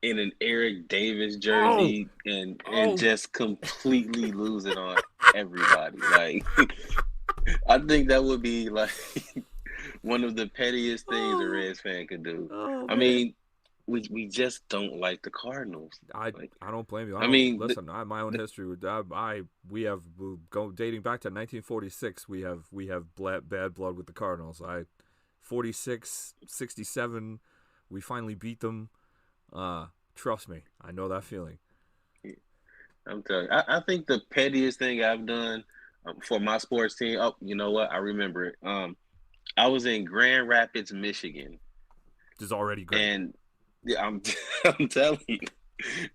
in an Eric Davis jersey and just completely lose it on everybody. Like, I think that would be like one of the pettiest things a Reds fan could do. I mean, we just don't like the Cardinals. I don't blame you. Listen, I have my own history with that. We have dating back to 1946. We have bad blood with the Cardinals. 46, 67, we finally beat them. Trust me, I know that feeling. I'm telling you, I think the pettiest thing I've done for my sports team. Oh, you know what? I remember it. I was in Grand Rapids, Michigan. This is already great. And yeah, I'm telling you.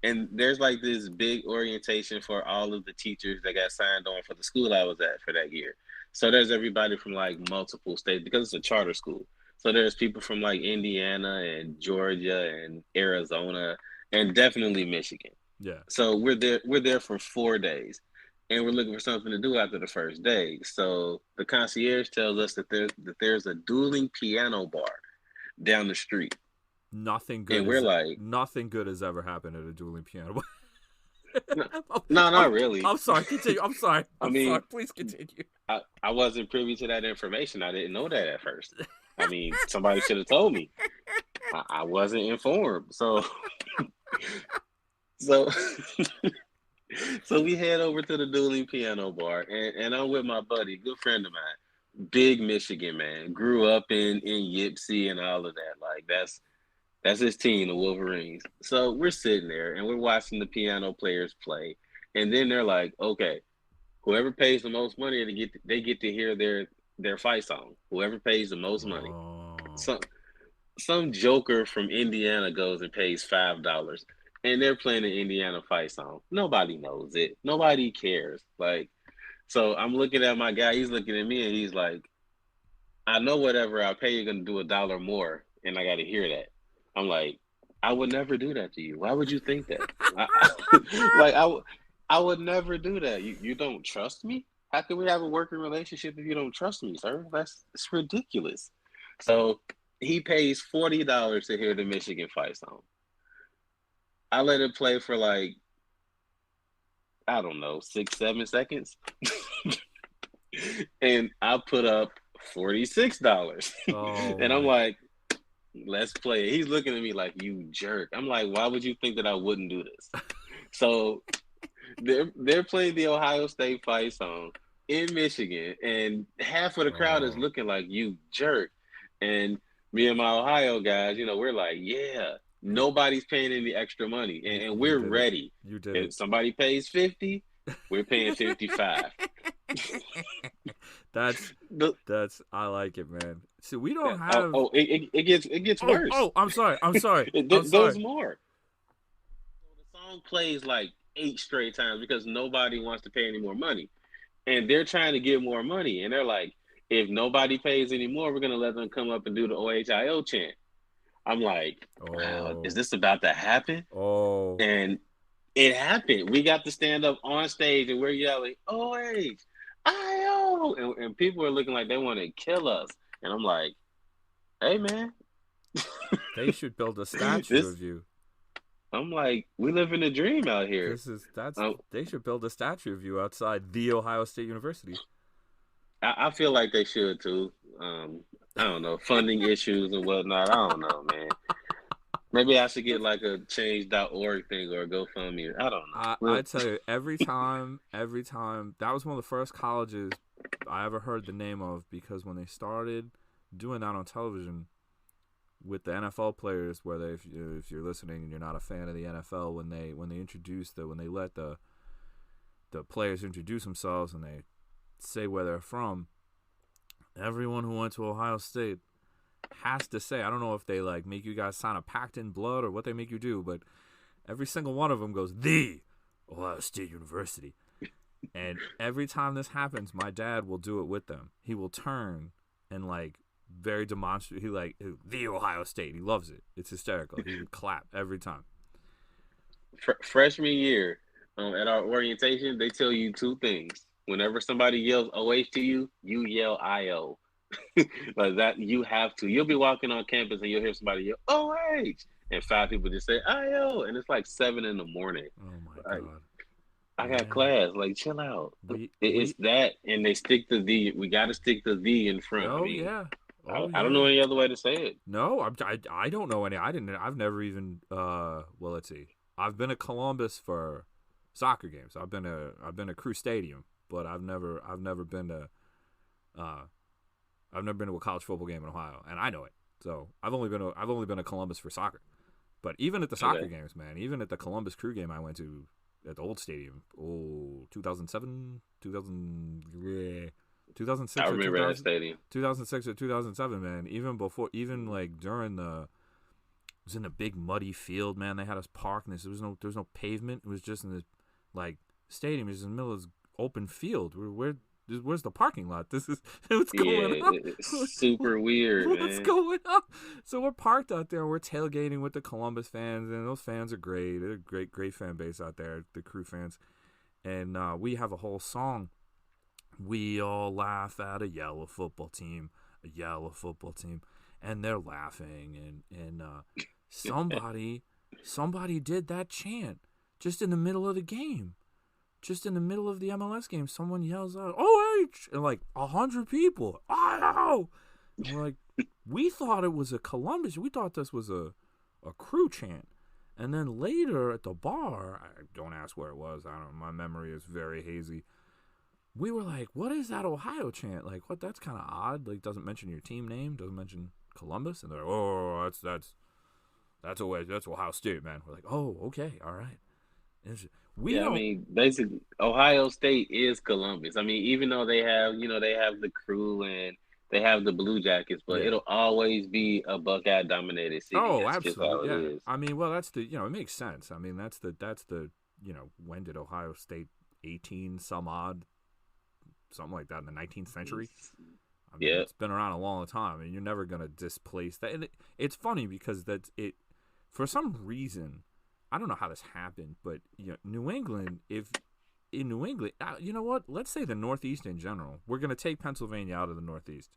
And there's like this big orientation for all of the teachers that got signed on for the school I was at for that year. So there's everybody from like multiple states because it's a charter school. So there's people from like Indiana and Georgia and Arizona and definitely Michigan. Yeah. So we're there for 4 days. And we're looking for something to do after the first day. So the concierge tells us that there's a dueling piano bar down the street. Nothing good. And we're like, nothing good has ever happened at a dueling piano bar. No, not really. I'm sorry. Continue. I'm sorry. Sorry. Please continue. I wasn't privy to that information. I didn't know that at first. I mean, somebody should have told me. I wasn't informed. So we head over to the dueling piano bar, and I'm with my buddy, good friend of mine, big Michigan man, grew up in Yipsy and all of that. Like that's his team, the Wolverines. So we're sitting there and we're watching the piano players play, and then they're like, okay, whoever pays the most money, they get to hear their fight song. Whoever pays the most money. Some joker from Indiana goes and pays $5. And they're playing an Indiana fight song. Nobody knows it. Nobody cares. Like, So I'm looking at my guy. He's looking at me, and he's like, "I know whatever I pay, you're gonna do $1 more, and I got to hear that." I'm like, "I would never do that to you. Why would you think that? Like I would never do that. You don't trust me? How can we have a working relationship if you don't trust me, sir? It's ridiculous." So he pays $40 to hear the Michigan fight song. I let it play for like, I don't know, 6, 7 seconds. And I put up $46. And I'm like, let's play it. He's looking at me like, you jerk. I'm like, why would you think that I wouldn't do this? So they're playing the Ohio State fight song in Michigan, and half of the crowd is looking like, you jerk. And me and my Ohio guys, we're like, yeah, nobody's paying any extra money, and we're ready. You did if it. Somebody pays 50, we're paying 55. That's I like it, man. See, we don't have. It gets worse. I'm sorry. There's more. So the song plays like 8 straight times because nobody wants to pay any more money, and they're trying to get more money, and they're like, if nobody pays any more, we're gonna let them come up and do the OHIO chant. I'm like, wow, is this about to happen? And it happened. We got to stand up on stage and we're yelling, OHIO, and people are looking like they want to kill us. And I'm like, hey, man. They should build a statue of you. I'm like, we live in a dream out here. They should build a statue of you outside the Ohio State University. I feel like they should too. I don't know, funding issues and whatnot. I don't know, man. Maybe I should get like a change.org thing or a GoFundMe. I don't know. I tell you, every time, that was one of the first colleges I ever heard the name of, because when they started doing that on television with the NFL players, where if you're listening and you're not a fan of the NFL, when they let the players introduce themselves and they say where they're from, everyone who went to Ohio State has to say, I don't know if they like make you guys sign a pact in blood or what they make you do, but every single one of them goes, the Ohio State University. And every time this happens, my dad will do it with them. He will turn and like very demonstrative. He like, the Ohio State. He loves it. It's hysterical. He would clap every time. Freshman year, at our orientation, they tell you 2 things. Whenever somebody yells OH to you, you yell IO. Like that, you have to. You'll be walking on campus and you'll hear somebody yell OH, and 5 people just say IO, and it's like 7 in the morning. Oh my god! I got class. Like, chill out. It's that, and they stick the the. We got to stick the the in front. I don't know any other way to say it. No, I don't know any. I've never even. Well, let's see. I've been to Columbus for soccer games. I've been to Crew Stadium, but I've never been to. I've never been to a college football game in Ohio, and I know it. So I've only been to Columbus for soccer. But even at the soccer games, man, even at the Columbus Crew game I went to at the old stadium, 2007, 2006. I remember that stadium. 2006 or 2007, man. Even like during it was in a big muddy field, man. They had us parked, and there was no pavement. It was just in this like stadium. It was in the middle of this open field. Where's the parking lot? This is what's going on. It's super weird, man. What's going on? So we're parked out there. And we're tailgating with the Columbus fans, and those fans are great. They're a great fan base out there, the Crew fans. And we have a whole song. We all laugh at a yellow football team, and they're laughing. And somebody did that chant just in the middle of the game. Just in the middle of the MLS game, someone yells out, OH! And like 100 people, oh! And we're like, we thought it was a Columbus. We thought this was a Crew chant. And then later at the bar, don't ask where it was. I don't know. My memory is very hazy. We were like, what is that Ohio chant? Like, what? That's kind of odd. Like, doesn't mention your team name, doesn't mention Columbus. And they're like, that's Ohio State, man. We're like, oh, okay, all right. I mean, basically, Ohio State is Columbus. I mean, even though they have the Crew and they have the Blue Jackets, but it'll always be a Buckeye-dominated city. Oh, that's absolutely. Just how it is. I mean, well, that's the it makes sense. I mean, that's the when did Ohio State 18 some odd something like that in the 19th century. I mean, Yeah. it's been around a long time, and you're never gonna displace that. And it's funny because that's it. For some reason, I don't know how this happened, but New England. If in New England, you know what? Let's say the Northeast in general. We're gonna take Pennsylvania out of the Northeast.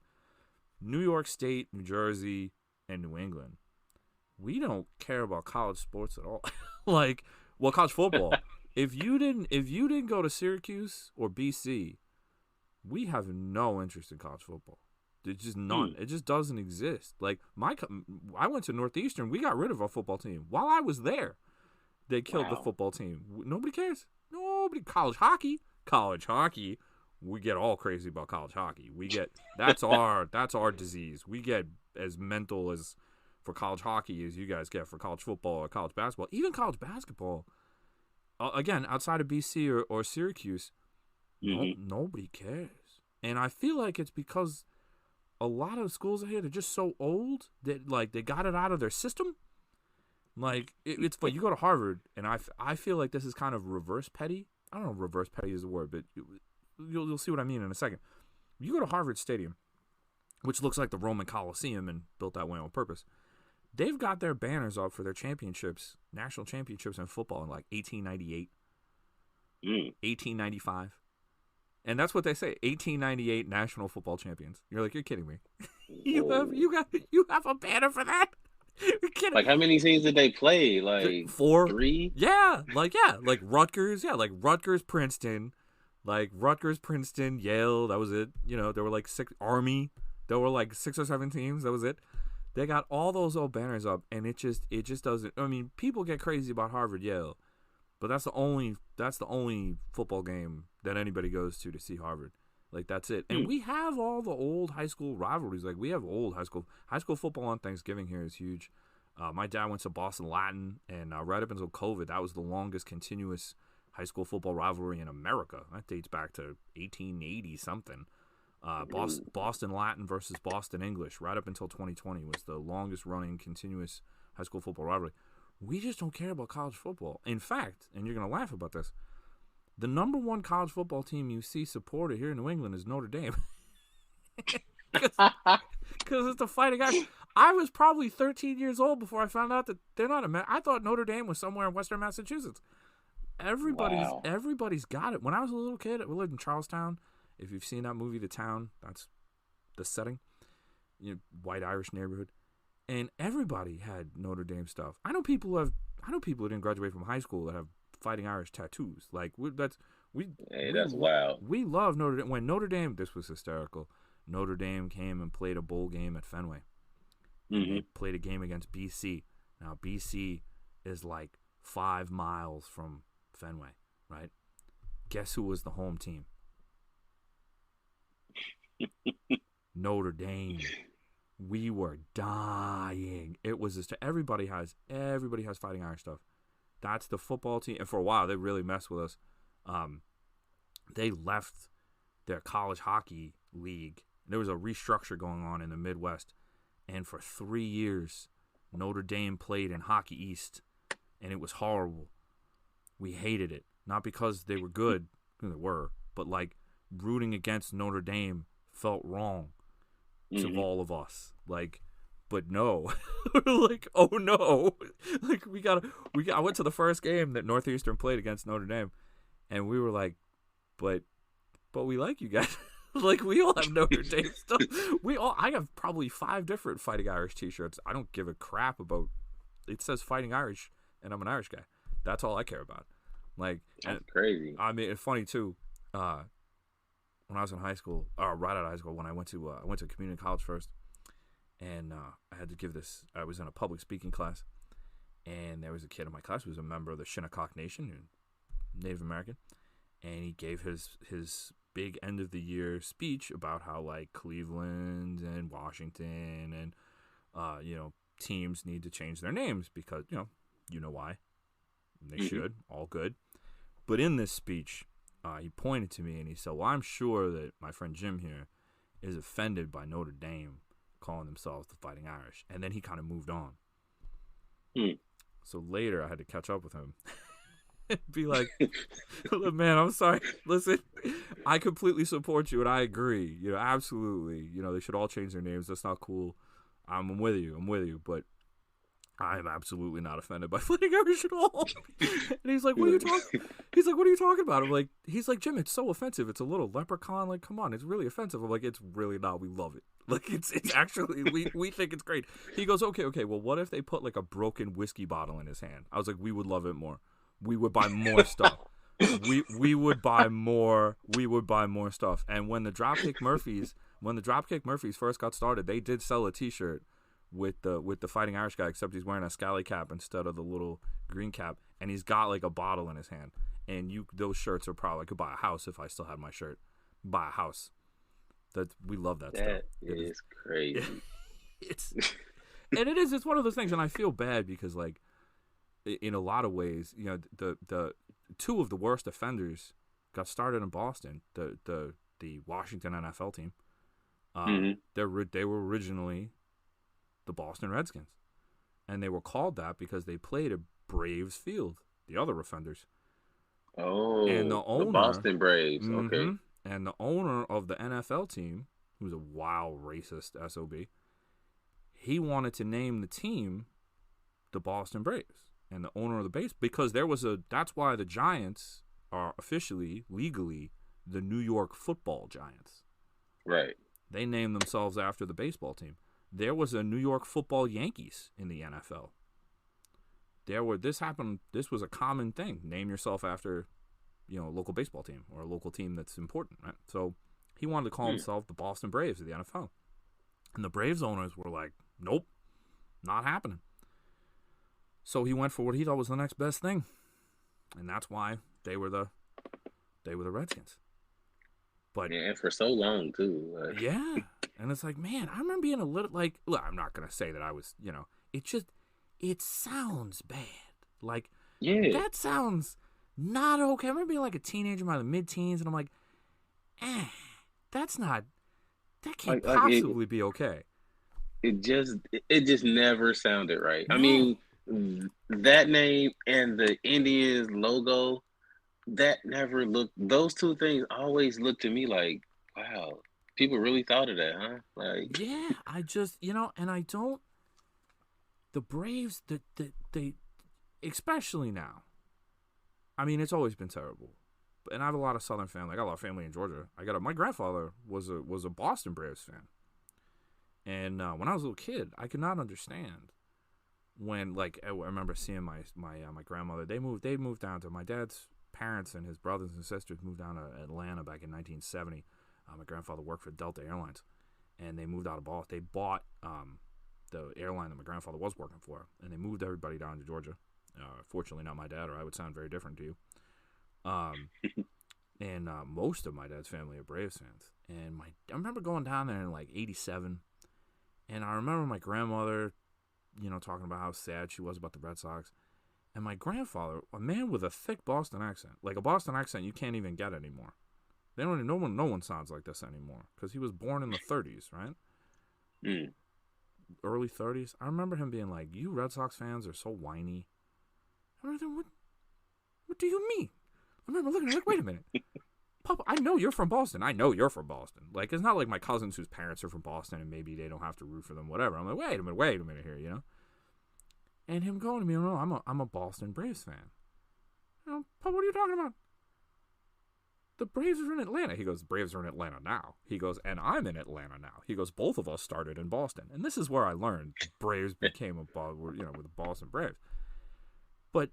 New York State, New Jersey, and New England. We don't care about college sports at all. College football. If you didn't go to Syracuse or BC, we have no interest in college football. There's just none. It just doesn't exist. Like I went to Northeastern. We got rid of our football team while I was there. They killed the football team. Nobody cares. Nobody. College hockey. We get all crazy about college hockey. We get that's our disease. We get as mental as for college hockey as you guys get for college football or college basketball. Even college basketball. Again, outside of BC or Syracuse, nobody cares. And I feel like it's because a lot of schools out here, they're just so old that they got it out of their system. It's funny. You go to Harvard, and I feel like this is kind of reverse petty. I don't know if reverse petty is the word, but you'll see what I mean in a second. You go to Harvard Stadium, which looks like the Roman Coliseum and built that way on purpose. They've got their banners up for their championships, national championships in football in 1898, 1895. And that's what they say, 1898 national football champions. You're like, you're kidding me. you have a banner for that? You're kidding. How many teams did they play? 4? 3? Yeah. Rutgers. Yeah, Rutgers, Princeton. Rutgers, Princeton, Yale. That was it. There were 6 Army. There were 6 or 7 teams. That was it. They got all those old banners up, and it just doesn't. I mean, people get crazy about Harvard, Yale, but that's the only football game that anybody goes to see Harvard. That's it. And we have all the old high school rivalries. We have old high school football on Thanksgiving here is huge. My dad went to Boston Latin, and right up until COVID, that was the longest continuous high school football rivalry in America. That dates back to 1880 something. Boston Latin versus Boston English, right up until 2020, was the longest running continuous high school football rivalry. We just don't care about college football. In fact, and you're going to laugh about this, the number one college football team you see supported here in New England is Notre Dame. Because it's the Fighting Irish. I was probably 13 years old before I found out that they're not I thought Notre Dame was somewhere in Western Massachusetts. Everybody's got it. When I was a little kid, we lived in Charlestown. If you've seen that movie, The Town, that's the setting. White Irish neighborhood, and everybody had Notre Dame stuff. I know people who didn't graduate from high school that have Fighting Irish tattoos. That's wild. We love Notre Dame. When Notre Dame, this was hysterical. Notre Dame came and played a bowl game at Fenway. They played a game against BC. Now BC is 5 miles from Fenway, right? Guess who was the home team? Notre Dame. We were dying. It was just everybody has Fighting Irish stuff. That's the football team, and for a while they really messed with us. They left their college hockey league. There was a restructure going on in the Midwest, and for 3 years, Notre Dame played in Hockey East, and it was horrible. We hated it, not because they were good, they were, but rooting against Notre Dame felt wrong to all of us. But no. Oh no. I went to the first game that Northeastern played against Notre Dame, and we were but we like you guys. We all have Notre Dame stuff. I have probably 5 different Fighting Irish t-shirts. I don't give a crap about, it says Fighting Irish, and I'm an Irish guy. That's all I care about. That's crazy. I mean, it's funny too. When I was in high school, or right out of high school, when I went to community college first, and I had to give this. I was in a public speaking class, and there was a kid in my class who was a member of the Shinnecock Nation, Native American, and he gave his big end of the year speech about how Cleveland and Washington and teams need to change their names because you know why they should, all good. But in this speech, he pointed to me and he said, well, I'm sure that my friend Jim here is offended by Notre Dame calling themselves the Fighting Irish. And then he kind of moved on. So later I had to catch up with him and be like, look, man, I'm sorry. Listen, I completely support you, and I agree. Absolutely. They should all change their names. That's not cool. I'm with you. But I'm absolutely not offended by Fighting Irish at all. And he's like, "What are you talking?" He's like, "What are you talking about?" He's like, "Jim, it's so offensive. It's a little leprechaun. Like, come on, it's really offensive." I'm like, "It's really not. We love it. Like, it's actually we think it's great." He goes, "Okay. Well, what if they put like a broken whiskey bottle in his hand?" I was like, "We would love it more. We would buy more stuff. We would buy more. We would buy more stuff." And when the Dropkick Murphys first got started, they did sell a T-shirt with the Fighting Irish guy, except he's wearing a scally cap instead of the little green cap, and he's got like a bottle in his hand. And those shirts are probably, I could buy a house if I still had my shirt. Buy a house. We love that stuff. That is crazy. It's one of those things, and I feel bad because like in a lot of ways, the two of the worst offenders got started in Boston. The Washington NFL team. They were originally the Boston Redskins, and they were called that because they played at Braves Field. The other offenders. Oh, and the Boston Braves. Okay. And the owner of the NFL team, who's a wild racist SOB, he wanted to name the team the Boston Braves, and the owner of the base, because that's why the Giants are officially, legally, the New York Football Giants. Right. They named themselves after the baseball team. There was a New York Football Yankees in the NFL. This was a common thing. Name yourself after, a local baseball team or a local team that's important, right? So he wanted to call himself the Boston Braves of the NFL. And the Braves owners were like, nope, not happening. So he went for what he thought was the next best thing. And that's why they were the Redskins. But and for so long too. Yeah. And it's like, man, I remember being a little like, look, I'm not going to say that I was, it sounds bad. Like, that sounds not okay. I remember being like a teenager by the mid-teens, and I'm like, that can't possibly be okay. It just never sounded right. No. I mean, that name and the Indians logo, that never looked, those two things always looked to me like, wow, people really thought of that, huh? Like, yeah, I just, and I don't, the Braves, they, especially now, I mean, it's always been terrible. And I have a lot of Southern family. I got a lot of family in Georgia. My grandfather was a Boston Braves fan. And when I was a little kid, I could not understand when, like, I remember seeing my grandmother. They moved down to, my dad's parents and his brothers and sisters moved down to Atlanta back in 1970. My grandfather worked for Delta Airlines, and they moved out of Boston. They bought the airline that my grandfather was working for, and they moved everybody down to Georgia. Fortunately, not my dad, or I would sound very different to you. And most of my dad's family are Braves fans. And I remember going down there in like 87, and I remember my grandmother, talking about how sad she was about the Red Sox. And my grandfather, a man with a thick Boston accent, like a Boston accent you can't even get anymore. No one sounds like this anymore, because he was born in the 30s, right? Early 30s. I remember him being like, "You Red Sox fans are so whiny." I remember, what do you mean? I remember looking at him like, wait a minute. Papa, I know you're from Boston. Like, it's not like my cousins whose parents are from Boston and maybe they don't have to root for them, whatever. I'm like, wait a minute here, And him going to me, no, I'm a Boston Braves fan. Papa, what are you talking about? The Braves are in Atlanta. He goes, Braves are in Atlanta now. He goes, and I'm in Atlanta now. He goes, both of us started in Boston. And this is where I learned Braves became with the Boston Braves. But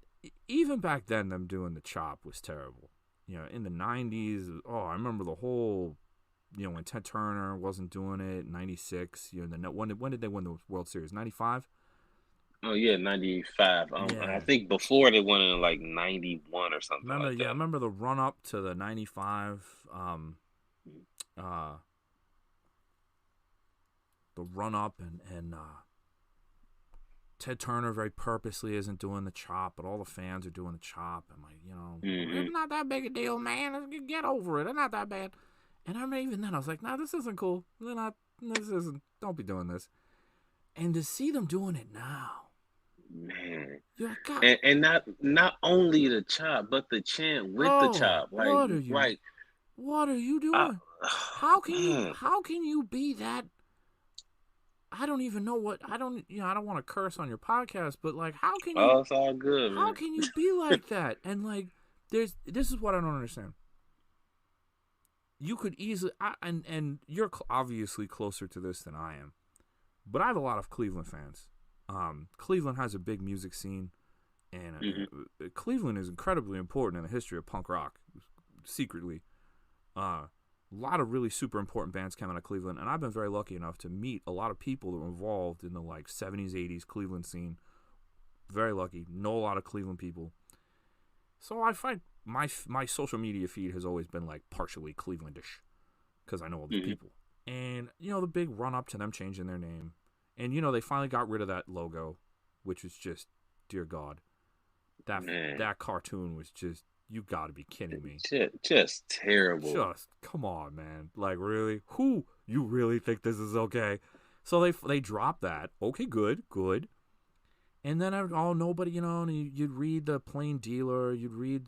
even back then, them doing the chop was terrible. In the 90s, I remember the whole, when Ted Turner wasn't doing it, 96, when did they win the World Series? 95? Oh, yeah, 95. I think before they won in like 91 or something like that. I remember the run-up to the 95, the run-up and Ted Turner very purposely isn't doing the chop, but all the fans are doing the chop. I'm like, it's not that big a deal, man. Get over it. It's not that bad. And I remember even then, I was like, nah, this isn't cool. Don't be doing this. And to see them doing it now. Man. God. And not only the chop, but the chant with the chop. Like, what are you? Like, What are you doing? How can you be that? I don't even know what I don't want to curse on your podcast, but like how can you? Oh, it's all good, How man. can you be like that? And like this is what I don't understand. You could easily and you're obviously closer to this than I am, but I have a lot of Cleveland fans. Cleveland has a big music scene, and Cleveland is incredibly important in the history of punk rock. Secretly, a lot of really super important bands came out of Cleveland, and I've been very lucky enough to meet a lot of people that were involved in the like 70s, 80s Cleveland scene. Very lucky, know a lot of Cleveland people. So I find my social media feed has always been like partially Clevelandish because I know all these people. And the big run up to them changing their name, and they finally got rid of that logo, which was just, dear God, that cartoon was just, you got to be kidding me. Just terrible. Just come on, man. Like really, who you really think this is okay? So they dropped that. Okay, good. And then nobody, you'd read the Plain Dealer, you'd read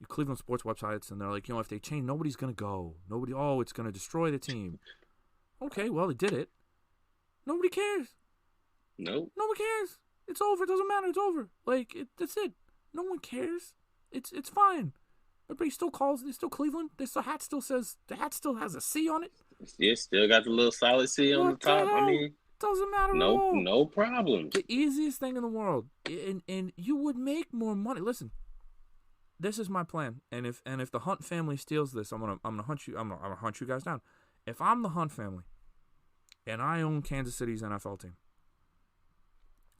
Cleveland sports websites, and they're like, if they change, nobody's gonna go. It's gonna destroy the team. Okay, well, they did it. Nobody cares. Nope. Nobody cares. It's over. It doesn't matter. It's over. Like that's it. No one cares. It's fine. Everybody still calls. It's still Cleveland. The hat still has a C on it. Yeah, still got the little solid C on the top. I mean. Doesn't matter at all. No problem. The easiest thing in the world, and you would make more money. Listen, this is my plan, and if the Hunt family steals this, I'm gonna hunt you. I'm gonna hunt you guys down. If I'm the Hunt family, and I own Kansas City's NFL team,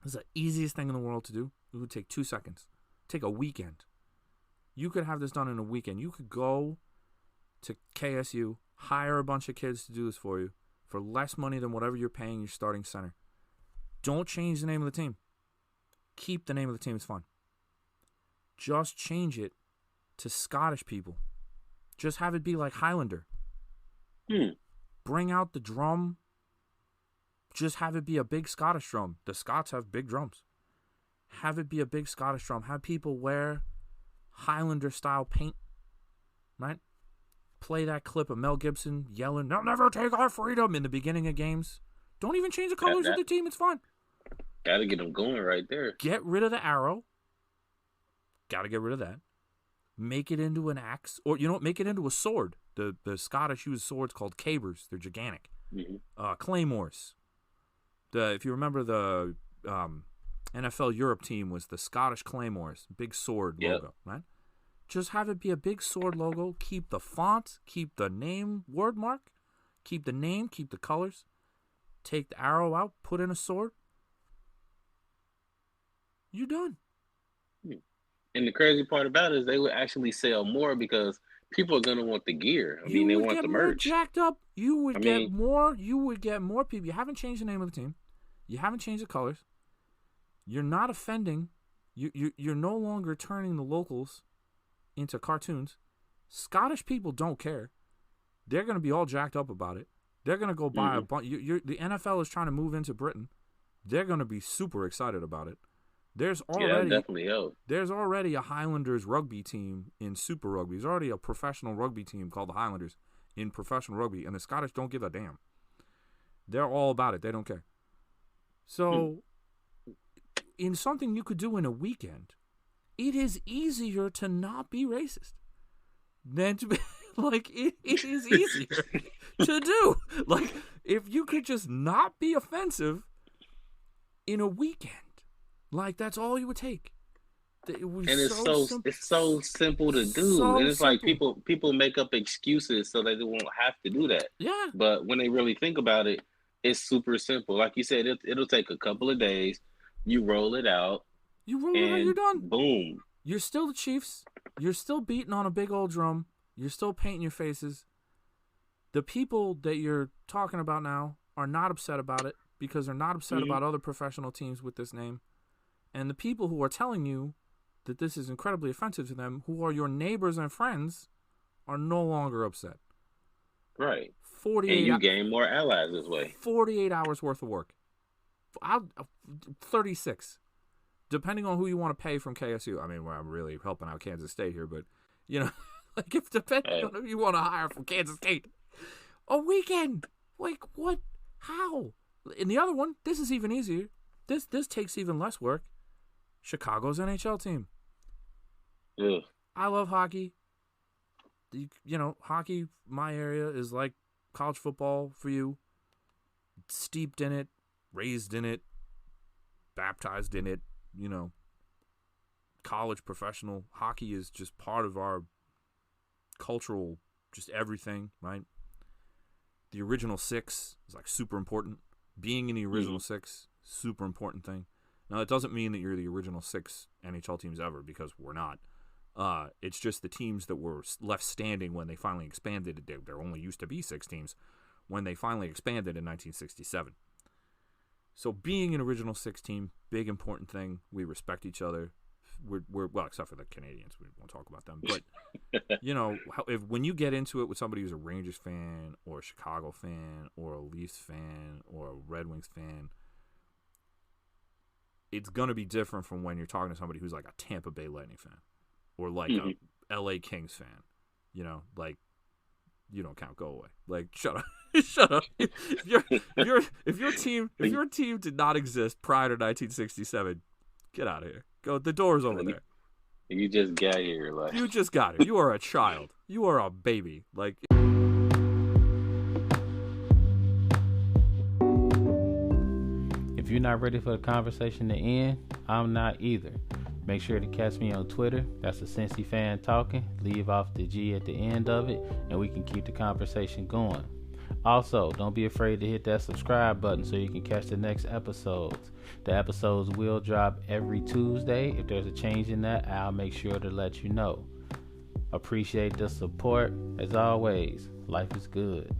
this is the easiest thing in the world to do. It would take 2 seconds. Take a weekend. You could have this done in a weekend. You could go to KSU, hire a bunch of kids to do this for you, for less money than whatever you're paying your starting center. Don't change the name of the team. Keep the name of the team. It's fun. Just change it to Scottish people. Just have it be like Highlander. Bring out the drum. Just have it be a big Scottish drum. The Scots have big drums. Have it be a big Scottish drum. Have people wear Highlander-style paint. Right? Play that clip of Mel Gibson yelling, "They'll never take our freedom" in the beginning of games. Don't even change the colors of the team. It's fine. Gotta get them going right there. Get rid of the arrow. Gotta get rid of that. Make it into an axe. Or, make it into a sword. The Scottish use swords called cabers. They're gigantic. Claymores. If you remember the NFL Europe team was the Scottish Claymores. Big sword logo, right? Just have it be a big sword logo. Keep the font. Keep the name word mark. Keep the name. Keep the colors. Take the arrow out. Put in a sword. You're done. And the crazy part about it is they would actually sell more because people are gonna want the gear. I mean, they want the merch. Jacked up. You would get more. You would get more people. You haven't changed the name of the team. You haven't changed the colors. You're not offending. You're no longer turning the locals into cartoons. Scottish people don't care. They're going to be all jacked up about it. They're going to go buy a bunch. The NFL is trying to move into Britain. They're going to be super excited about it. There's already a Highlanders rugby team in Super Rugby. There's already a professional rugby team called the Highlanders in professional rugby, and the Scottish don't give a damn. They're all about it. They don't care. So, in something you could do in a weekend, it is easier to not be racist than to be, it is easier to do. Like, if you could just not be offensive in a weekend, that's all you would take. It's so simple to do. And it's like people make up excuses so that they won't have to do that. Yeah. But when they really think about it, it's super simple. Like you said, it'll take a couple of days. You roll it out. You're done. Boom. You're still the Chiefs. You're still beating on a big old drum. You're still painting your faces. The people that you're talking about now are not upset about it because they're not upset about other professional teams with this name. And the people who are telling you that this is incredibly offensive to them, who are your neighbors and friends, are no longer upset. Right. And you gain more allies this way. 48 hours worth of work. 36. Depending on who you want to pay from KSU. I mean, I'm really helping out Kansas State here, but You know, like if depending on who you want to hire from Kansas State, a weekend. Like what? How? In the other one, this is even easier. This takes even less work. Chicago's NHL team. Ugh. I love hockey. Hockey, my area, is like college football for you. Steeped in it, raised in it, baptized in it, college, professional. Hockey is just part of our cultural, just everything, right? The original six is like super important. Being in the original six, super important thing. Now, that doesn't mean that you're the original six NHL teams ever, because we're not. It's just the teams that were left standing when they finally expanded. There only used to be 6 teams when they finally expanded in 1967. So being an original 6 team, big important thing. We respect each other. We're well, except for the Canadians. We won't talk about them. But, when you get into it with somebody who's a Rangers fan or a Chicago fan or a Leafs fan or a Red Wings fan, it's going to be different from when you're talking to somebody who's like a Tampa Bay Lightning fan or like a LA Kings fan. Like, you don't count. Go away. Like, shut up. Shut up. If your team did not exist prior to 1967, get out of here. Go. The door's over there. You just got here. Like, you just got here. You are a child. You are a baby. Like. If you're not ready for the conversation to end, I'm not either. Make sure to catch me on Twitter. That's the Cincy fan talking. Leave off the G at the end of it, and we can keep the conversation going. Also, don't be afraid to hit that subscribe button so you can catch the next episodes. The episodes will drop every Tuesday. If there's a change in that, I'll make sure to let you know. Appreciate the support. As always, life is good.